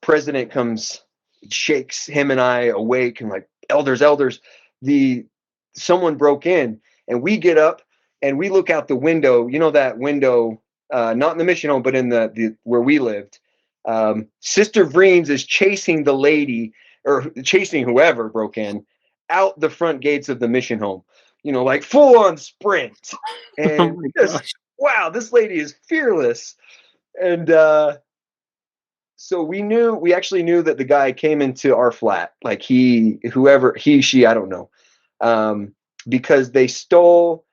President comes, shakes him and I awake, and like, elders, the someone broke in, and we get up and we look out the window. You know that window, not in the mission home, but in the where we lived. Sister Vreens is chasing the lady, or chasing whoever broke in, out the front gates of the mission home. Like full on sprint, and Oh my just gosh. wow, this lady is fearless. And so we actually knew that the guy came into our flat, like she, I don't know, because they stole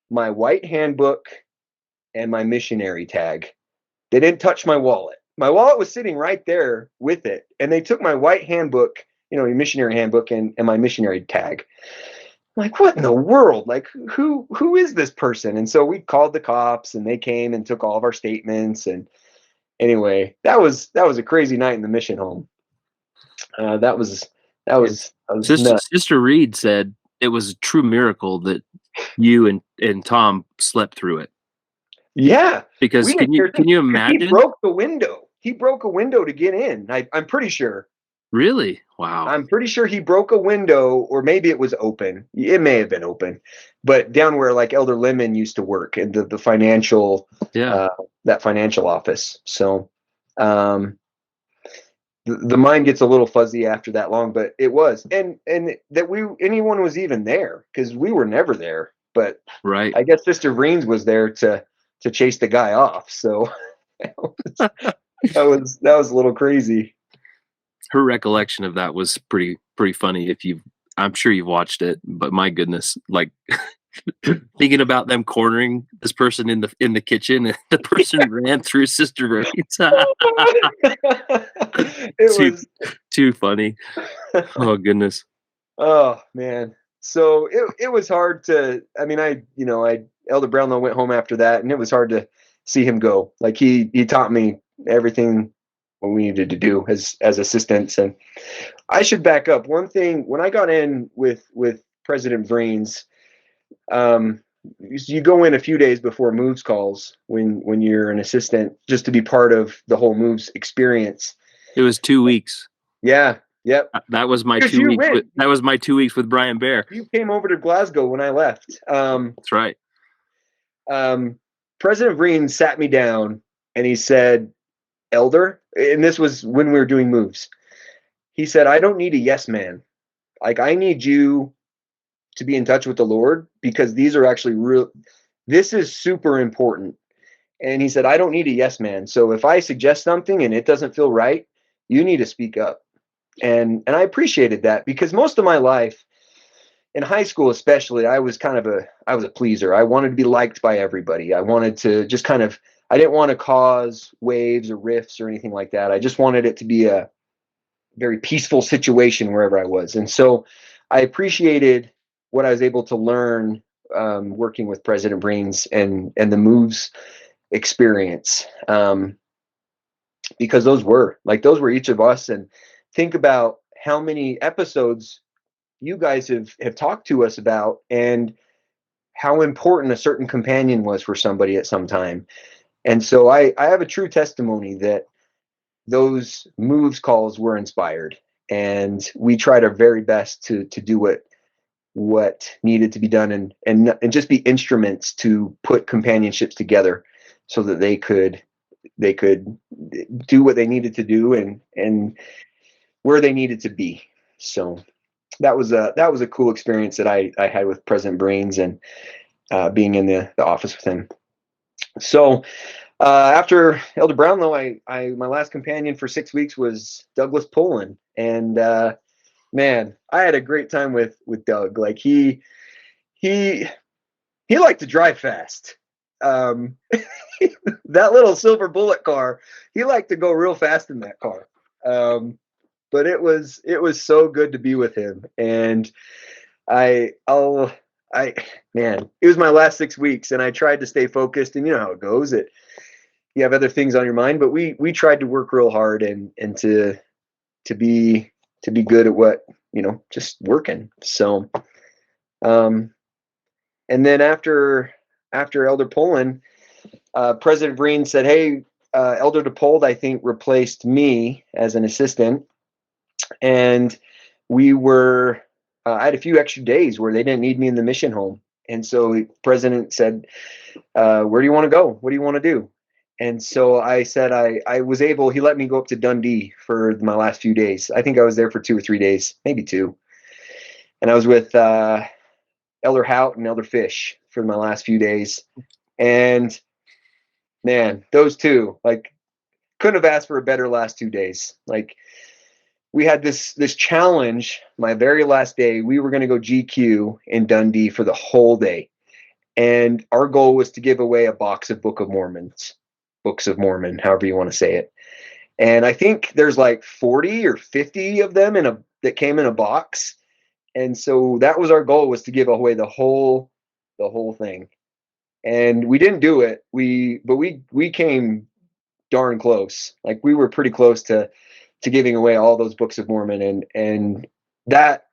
my white handbook and my missionary tag. They didn't touch my wallet. My wallet was sitting right there with it, and they took my white handbook, missionary handbook, and my missionary tag. I'm like, what in the world? Like, who is this person? And so we called the cops, and they came and took all of our statements. And anyway, that was a crazy night in the mission home. That was nuts. Sister Reed said it was a true miracle that you and Tom slept through it. Yeah, Because can you imagine? He broke the window. He broke a window to get in. I'm pretty sure. Really? Wow. I'm pretty sure he broke a window, or maybe it was open. It may have been open, but down where like Elder Lemon used to work in the financial, that financial office. So, the mind gets a little fuzzy after that long, but it was, and that anyone was even there, because we were never there. But right, I guess Sister Vreens was there to chase the guy off. So that was a little crazy. Her recollection of that was pretty funny. I'm sure you've watched it, but my goodness, like thinking about them cornering this person in the kitchen, and the person ran through Sister Vreens. It was too funny. Oh goodness. Oh man. So it was hard to. I mean, Elder Brownlow went home after that, and it was hard to see him go. Like he taught me everything what we needed to do as assistants. And I should back up one thing. When I got in with President Vreens, you go in a few days before moves calls when you're an assistant, just to be part of the whole moves experience. It was 2 weeks. Yeah. Yep. That was my 2 weeks. That was my 2 weeks with Brian Bear. You came over to Glasgow when I left. That's right. President Vreens sat me down and he said, Elder, and this was when we were doing moves. He said, I don't need a yes man. Like, I need you to be in touch with the Lord, because these are actually real. This is super important. And he said, I don't need a yes man. So if I suggest something and it doesn't feel right, you need to speak up. And I appreciated that, because most of my life, in high school especially, I was a pleaser. I wanted to be liked by everybody. I wanted to just I didn't want to cause waves or rifts or anything like that. I just wanted it to be a very peaceful situation wherever I was. And so I appreciated what I was able to learn working with President Vreens and the moves experience, because those were each of us. And think about how many episodes you guys have talked to us about, and how important a certain companion was for somebody at some time. And so I have a true testimony that those moves calls were inspired, and we tried our very best to do what needed to be done, and just be instruments to put companionships together so that they could do what they needed to do and where they needed to be. So that was a cool experience that I had with President Vreens, and being in the office with him. So after Elder Brownlow, my last companion for 6 weeks was Douglas Pullen, and man, I had a great time with Doug. Like he liked to drive fast. That little silver bullet car, he liked to go real fast in that car. But it was so good to be with him, and man, it was my last 6 weeks, and I tried to stay focused, and you know how it goes. You have other things on your mind, but we tried to work real hard and to be good at what, just working. So, and then after Elder Pullen, President Vreens said, hey, Elder DePold, I think, replaced me as an assistant, and we were I had a few extra days where they didn't need me in the mission home. And so the president said, where do you want to go? What do you want to do? And so I said, I was able, he let me go up to Dundee for my last few days. I think I was there for 2 or 3 days, maybe 2. And I was with Elder Hout and Elder Fish for my last few days. And man, those two, like, couldn't have asked for a better last 2 days. Like, we had this challenge. My very last day, we were going to go GQ in Dundee for the whole day, and our goal was to give away a box of Books of Mormon, however you want to say it. And I think there's like 40 or 50 of them that came in a box, and so that was our goal, was to give away the whole thing. And we didn't do it. But we came darn close. Like, we were pretty close to giving away all those Books of Mormon, and that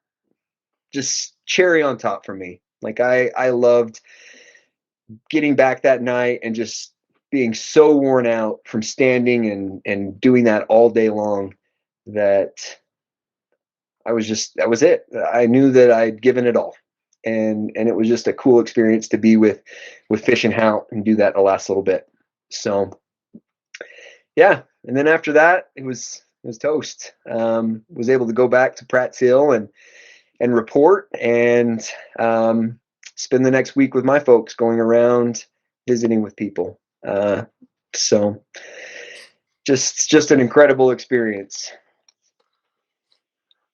just cherry on top for me. Like, I loved getting back that night and just being so worn out from standing and doing that all day long, that that was it. I knew that I'd given it all. And it was just a cool experience to be with Fish and Hout and do that the last little bit. So yeah. And then after that, it was toast. Was able to go back to Pratt's Hill and report, and spend the next week with my folks, going around visiting with people. So just an incredible experience.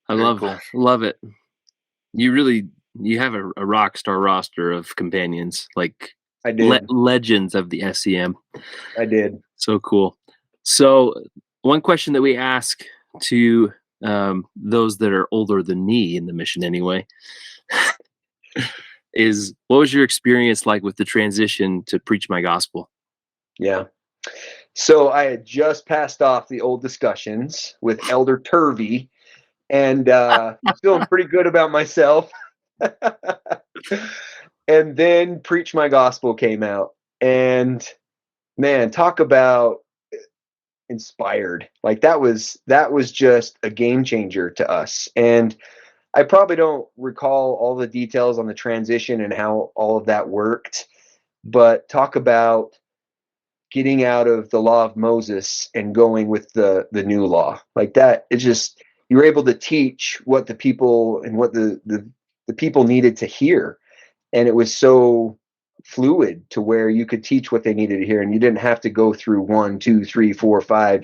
I love it. You have a rock star roster of companions, like I did. legends of the S.E.M. I did. So cool. So one question that we ask to those that are older than me in the mission anyway is, what was your experience like with the transition to preach my gospel? Yeah. So I had just passed off the old discussions with Elder Turvey, and feeling pretty good about myself. And then Preach My Gospel came out, and man, talk about inspired. Like, that was just a game changer to us. And I probably don't recall all the details on the transition and how all of that worked, but talk about getting out of the law of Moses and going with the new law. Like, that, it's just, you were able to teach what the people and what the people needed to hear. And it was so fluid to where you could teach what they needed to hear, and you didn't have to go through 1, 2, 3, 4, 5,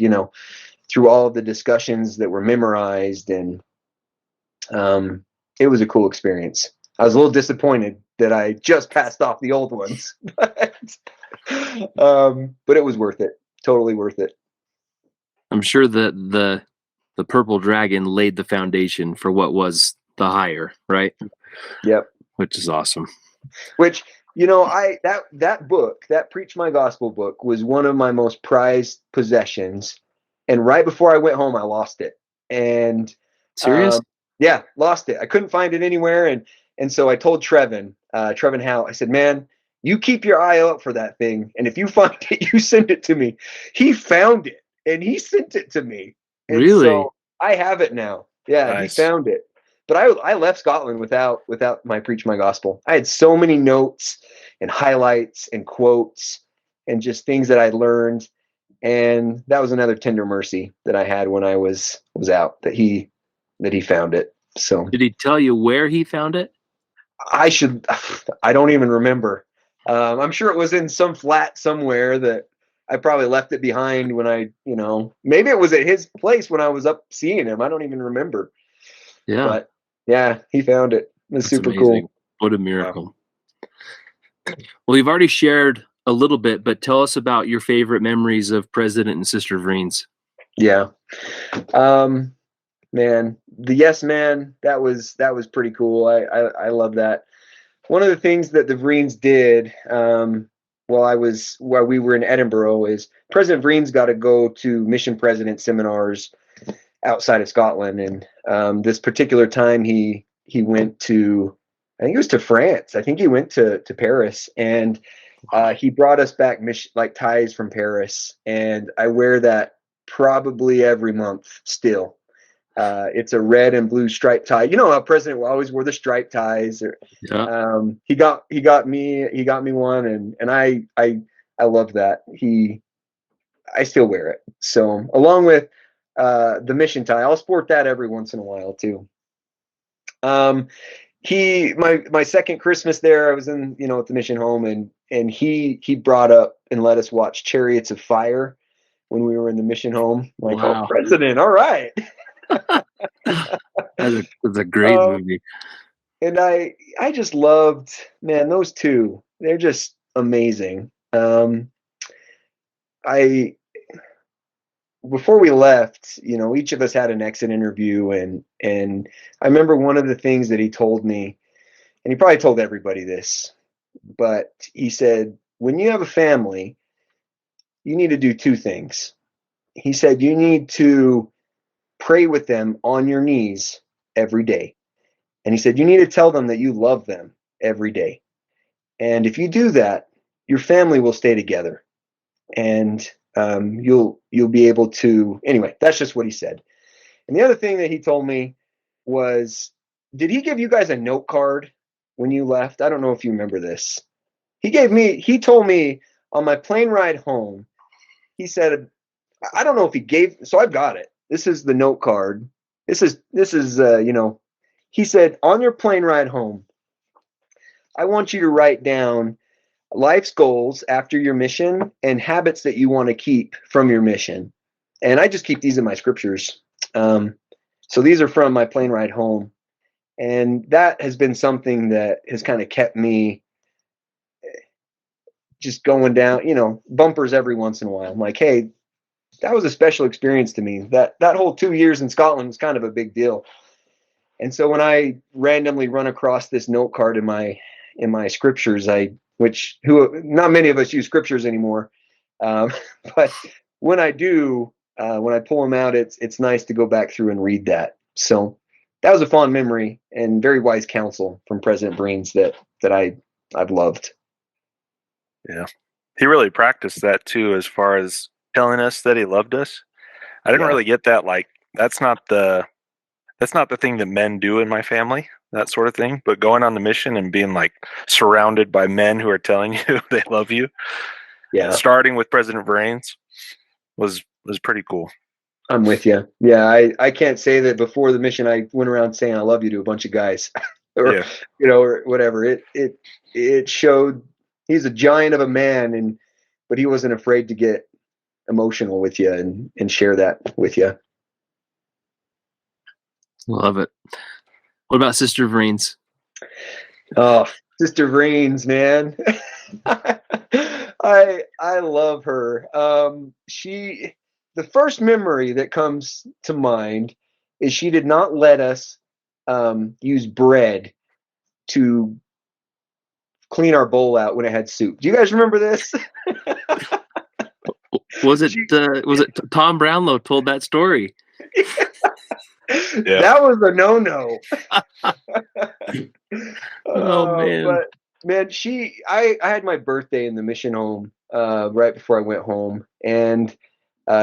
through all of the discussions that were memorized. And it was a cool experience. I was a little disappointed that I just passed off the old ones, but it was worth it. Totally worth it. I'm sure that the purple dragon laid the foundation for what was the higher, right? Yep. Which is awesome. Which, that book, that Preach My Gospel book, was one of my most prized possessions. And right before I went home, I lost it. And serious? Yeah, lost it. I couldn't find it anywhere. And so I told Trevin Howe, I said, man, you keep your eye out for that thing, and if you find it, you send it to me. He found it, and he sent it to me. And really? So I have it now. Yeah, nice. He found it. But I left Scotland without my Preach My Gospel. I had so many notes and highlights and quotes and just things that I learned. And that was another tender mercy that I had when I was out, that he found it. So did he tell you where he found it? I don't even remember. I'm sure it was in some flat somewhere that I probably left it behind when I, maybe it was at his place when I was up seeing him. I don't even remember. Yeah. But yeah, he found it. It was super amazing. Cool. What a miracle. Wow. Well, you've already shared a little bit, but tell us about your favorite memories of President and Sister Vreens. Yeah. Man, the Yes Man, that was pretty cool. I love that. One of the things that the Vreens did while we were in Edinburgh is President Vreens got to go to mission president seminars outside of Scotland. And this particular time he went to, I think it was to France. I think he went to Paris, and he brought us back ties from Paris. And I wear that probably every month still. It's a red and blue striped tie. You know how President always wore the striped ties. He got me one, and I love that. I still wear it. So along with the mission tie, I'll sport that every once in a while too. My second Christmas there, I was in at the mission home, and he brought up and let us watch Chariots of Fire when we were in the mission home. Like, Wow. oh, President, all right. That's a great movie. And I just loved, man, those two. They're just amazing. Before we left, each of us had an exit interview, and I remember one of the things that he told me, and he probably told everybody this, but he said, when you have a family, you need to do two things. He said, you need to pray with them on your knees every day. And he said, you need to tell them that you love them every day. And if you do that, your family will stay together. And you'll be able to, anyway, that's just what he said. And the other thing that he told me was, did he give you guys a note card when you left? I don't know if you remember this. He told me on my plane ride home, he said, I don't know if he gave, so I've got it. This is the note card. This is he said, on your plane ride home, I want you to write down life's goals after your mission and habits that you want to keep from your mission. And I just keep these in my scriptures. So these are from my plane ride home. And that has been something that has kind of kept me just going down, bumpers every once in a while. I'm like, hey, that was a special experience to me. That whole 2 years in Scotland was kind of a big deal. And so when I randomly run across this note card in my scriptures, not many of us use scriptures anymore, but when I do, when I pull them out, it's nice to go back through and read that. So that was a fond memory and very wise counsel from President Breens that I've loved. Yeah, he really practiced that too, as far as telling us that he loved us. I didn't really get that. Like, that's not the thing that men do in my family, that sort of thing. But going on the mission and being like surrounded by men who are telling you they love you, starting with President Vrains, was pretty cool. I'm with you. Yeah, I can't say that before the mission I went around saying I love you to a bunch of guys, or whatever. It showed he's a giant of a man, but he wasn't afraid to get emotional with you and share that with you. Love it. What about Sister Vrains? Oh, Sister Vrains, man. I love her. The first memory that comes to mind is she did not let us use bread to clean our bowl out when it had soup. Do you guys remember this? Was it Tom Brownlow told that story? Yeah. That was a no-no. Oh man. But man, I had my birthday in the mission home right before I went home, and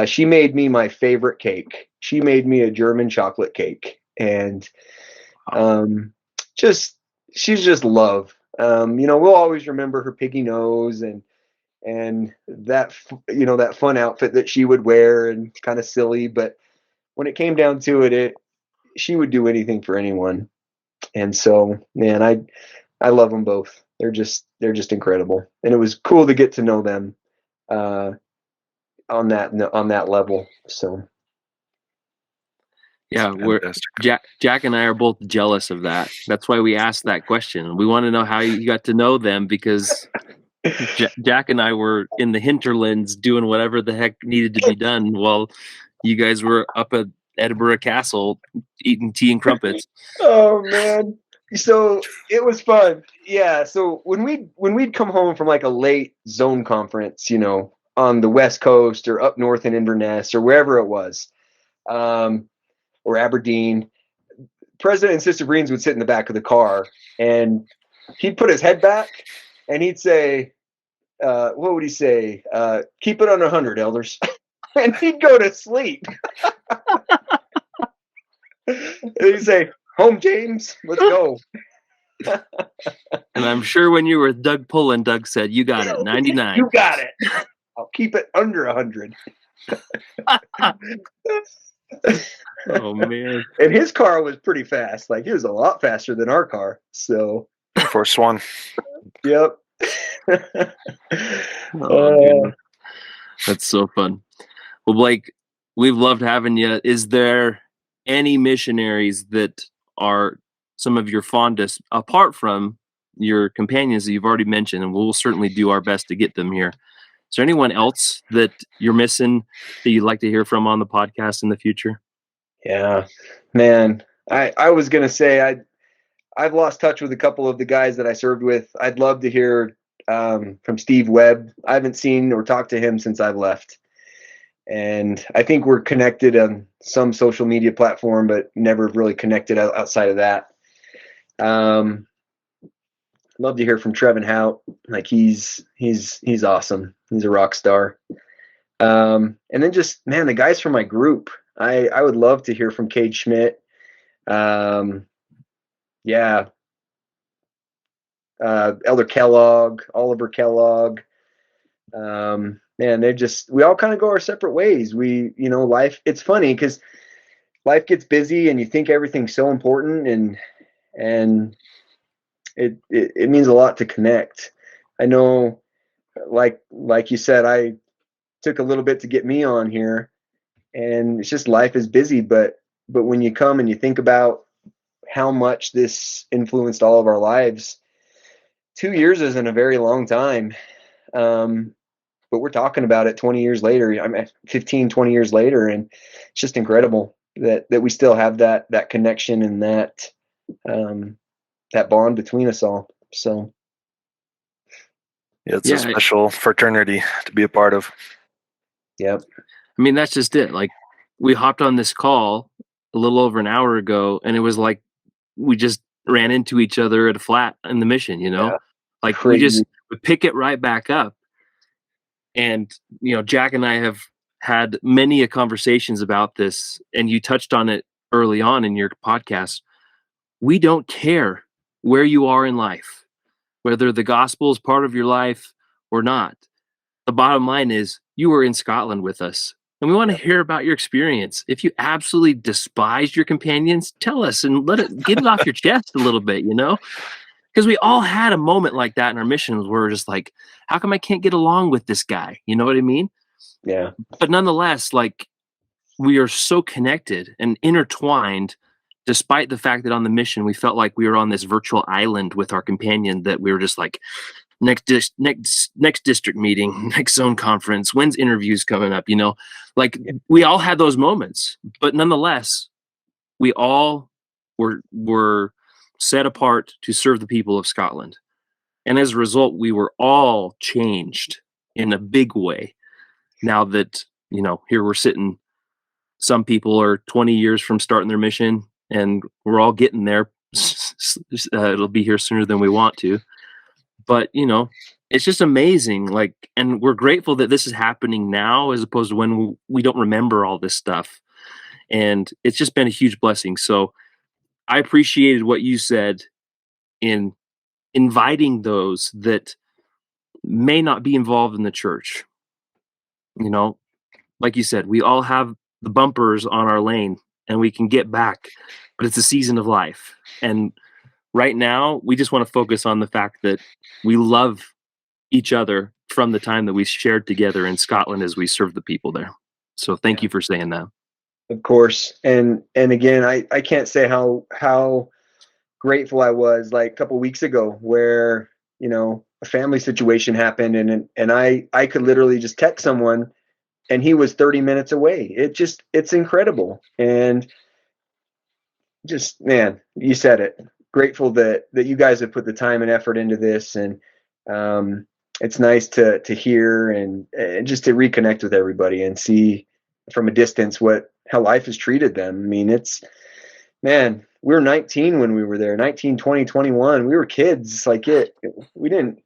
she made me my favorite cake. She made me a German chocolate cake, and she's just love. We'll always remember her piggy nose and that that fun outfit that she would wear, and kind of silly, but when it came down to it, she would do anything for anyone. And so, man, I love them both. They're just incredible, and it was cool to get to know them on that level. So, yeah, Jack and I are both jealous of that. That's why we asked that question. We want to know how you got to know them, because Jack and I were in the hinterlands doing whatever the heck needed to be done while you guys were up at Edinburgh Castle eating tea and crumpets. Oh man. So it was fun. Yeah. So when we'd come home from like a late zone conference, on the West Coast or up north in Inverness or wherever it was, or Aberdeen, President and Sister Breens would sit in the back of the car, and he'd put his head back and he'd say, what would he say? Keep it under 100, elders. And he'd go to sleep. You say, home, James, let's go. And I'm sure when you were with Doug Pullen, Doug said, "You got it, 99." You got it. I'll keep it under 100. Oh man. And his car was pretty fast. Like, it was a lot faster than our car. So, First one. yep. Oh, goodness. That's so fun. Well, Blake, we've loved having you. Is there any missionaries that are some of your fondest, apart from your companions that you've already mentioned? And we'll certainly do our best to get them here. Is there anyone else that you're missing that you'd like to hear from on the podcast in the future? Yeah, man. I was gonna say I've lost touch with a couple of the guys that I served with. I'd love to hear from Steve Webb. I haven't seen or talked to him since I've left. And I think we're connected on some social media platform, but never really connected outside of that. Love to hear from Trevin Hout. Like, he's awesome. He's a rock star. And then just, man, the guys from my group. I would love to hear from Cade Schmidt. Yeah. Elder Kellogg, Oliver Kellogg. Man, we all kind of go our separate ways. Life, it's funny because life gets busy and you think everything's so important, and it means a lot to connect. I know, like you said, I took a little bit to get me on here, and it's just life is busy, but when you come and you think about how much this influenced all of our lives, 2 years isn't a very long time. But we're talking about it 20 years later. I mean, 15, 20 years later. And it's just incredible that we still have that connection and that bond between us all. So. Yeah, it's a special fraternity to be a part of. Yep. I mean, that's just it. Like, we hopped on this call a little over an hour ago, and it was like we just ran into each other at a flat in the Mission, Yeah. Like, Crazy. we pick it right back up. And, Jack and I have had many conversations about this, and you touched on it early on in your podcast. We don't care where you are in life, whether the gospel is part of your life or not. The bottom line is you were in Scotland with us, and we want to hear about your experience. If you absolutely despised your companions, tell us and get it off your chest a little bit, Because we all had a moment like that in our missions where we're just like, how come I can't get along with this guy? You know what I mean? Yeah. But nonetheless, like, we are so connected and intertwined, despite the fact that on the mission, we felt like we were on this virtual island with our companion, that we were just like, next district meeting, next zone conference, when's interviews coming up, we all had those moments, but nonetheless, we all were set apart to serve the people of Scotland. And as a result, we were all changed in a big way. Now that, here we're sitting, some people are 20 years from starting their mission, and we're all getting there. It'll be here sooner than we want to. But, it's just amazing. Like, and we're grateful that this is happening now as opposed to when we don't remember all this stuff. And it's just been a huge blessing. So I appreciated what you said in inviting those that may not be involved in the church. Like you said, we all have the bumpers on our lane and we can get back, but it's a season of life. And right now, we just want to focus on the fact that we love each other from the time that we shared together in Scotland as we served the people there. So thank you for saying that. Of course. And again, I can't say how grateful I was, like, a couple weeks ago, where, a family situation happened, and I could literally just text someone and he was 30 minutes away. It's incredible. And just, man, you said it. Grateful that you guys have put the time and effort into this. And it's nice to hear and just to reconnect with everybody and see from a distance how life has treated them. I mean, man, we were 19 when we were there, 19, 20, 21. We were kids. We didn't.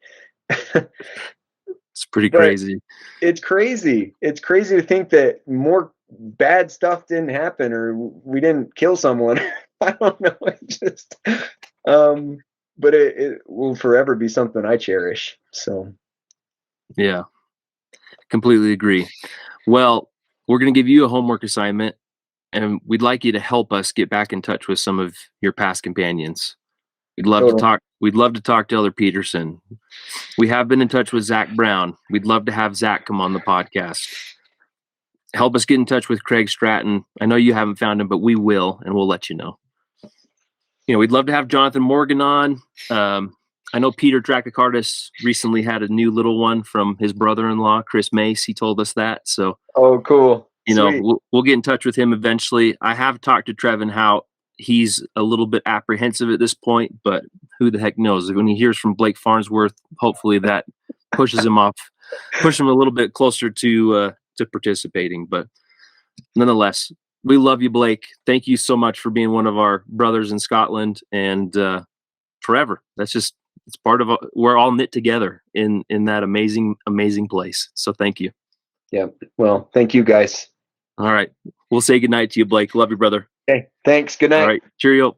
It's pretty crazy. It's crazy. It's crazy to think that more bad stuff didn't happen, or we didn't kill someone. I don't know. But it will forever be something I cherish. So Yeah, completely agree. Well, we're going to give you a homework assignment, and we'd like you to help us get back in touch with some of your past companions. We'd love to Totally. talk. We'd love to talk to Elder Peterson. We have been in touch with Zach Brown. We'd love to have Zach come on the podcast. Help us get in touch with Craig Stratton. I know you haven't found him, but we will, and we'll let you know. We'd love to have Jonathan Morgan on. I know Peter Dracacardis recently had a new little one from his brother-in-law, Chris Mace. He told us that. So, oh, cool. Sweet. we'll get in touch with him eventually. I have talked to Trevin how he's a little bit apprehensive at this point, but who the heck knows? When he hears from Blake Farnsworth, hopefully that pushes him a little bit closer to participating. But nonetheless, we love you, Blake. Thank you so much for being one of our brothers in Scotland, and forever. It's part of we're all knit together in that amazing place. So thank you. Yeah. Well, thank you guys. All right. We'll say goodnight to you, Blake. Love you, brother. Okay. Thanks. Good night. All right. Cheerio.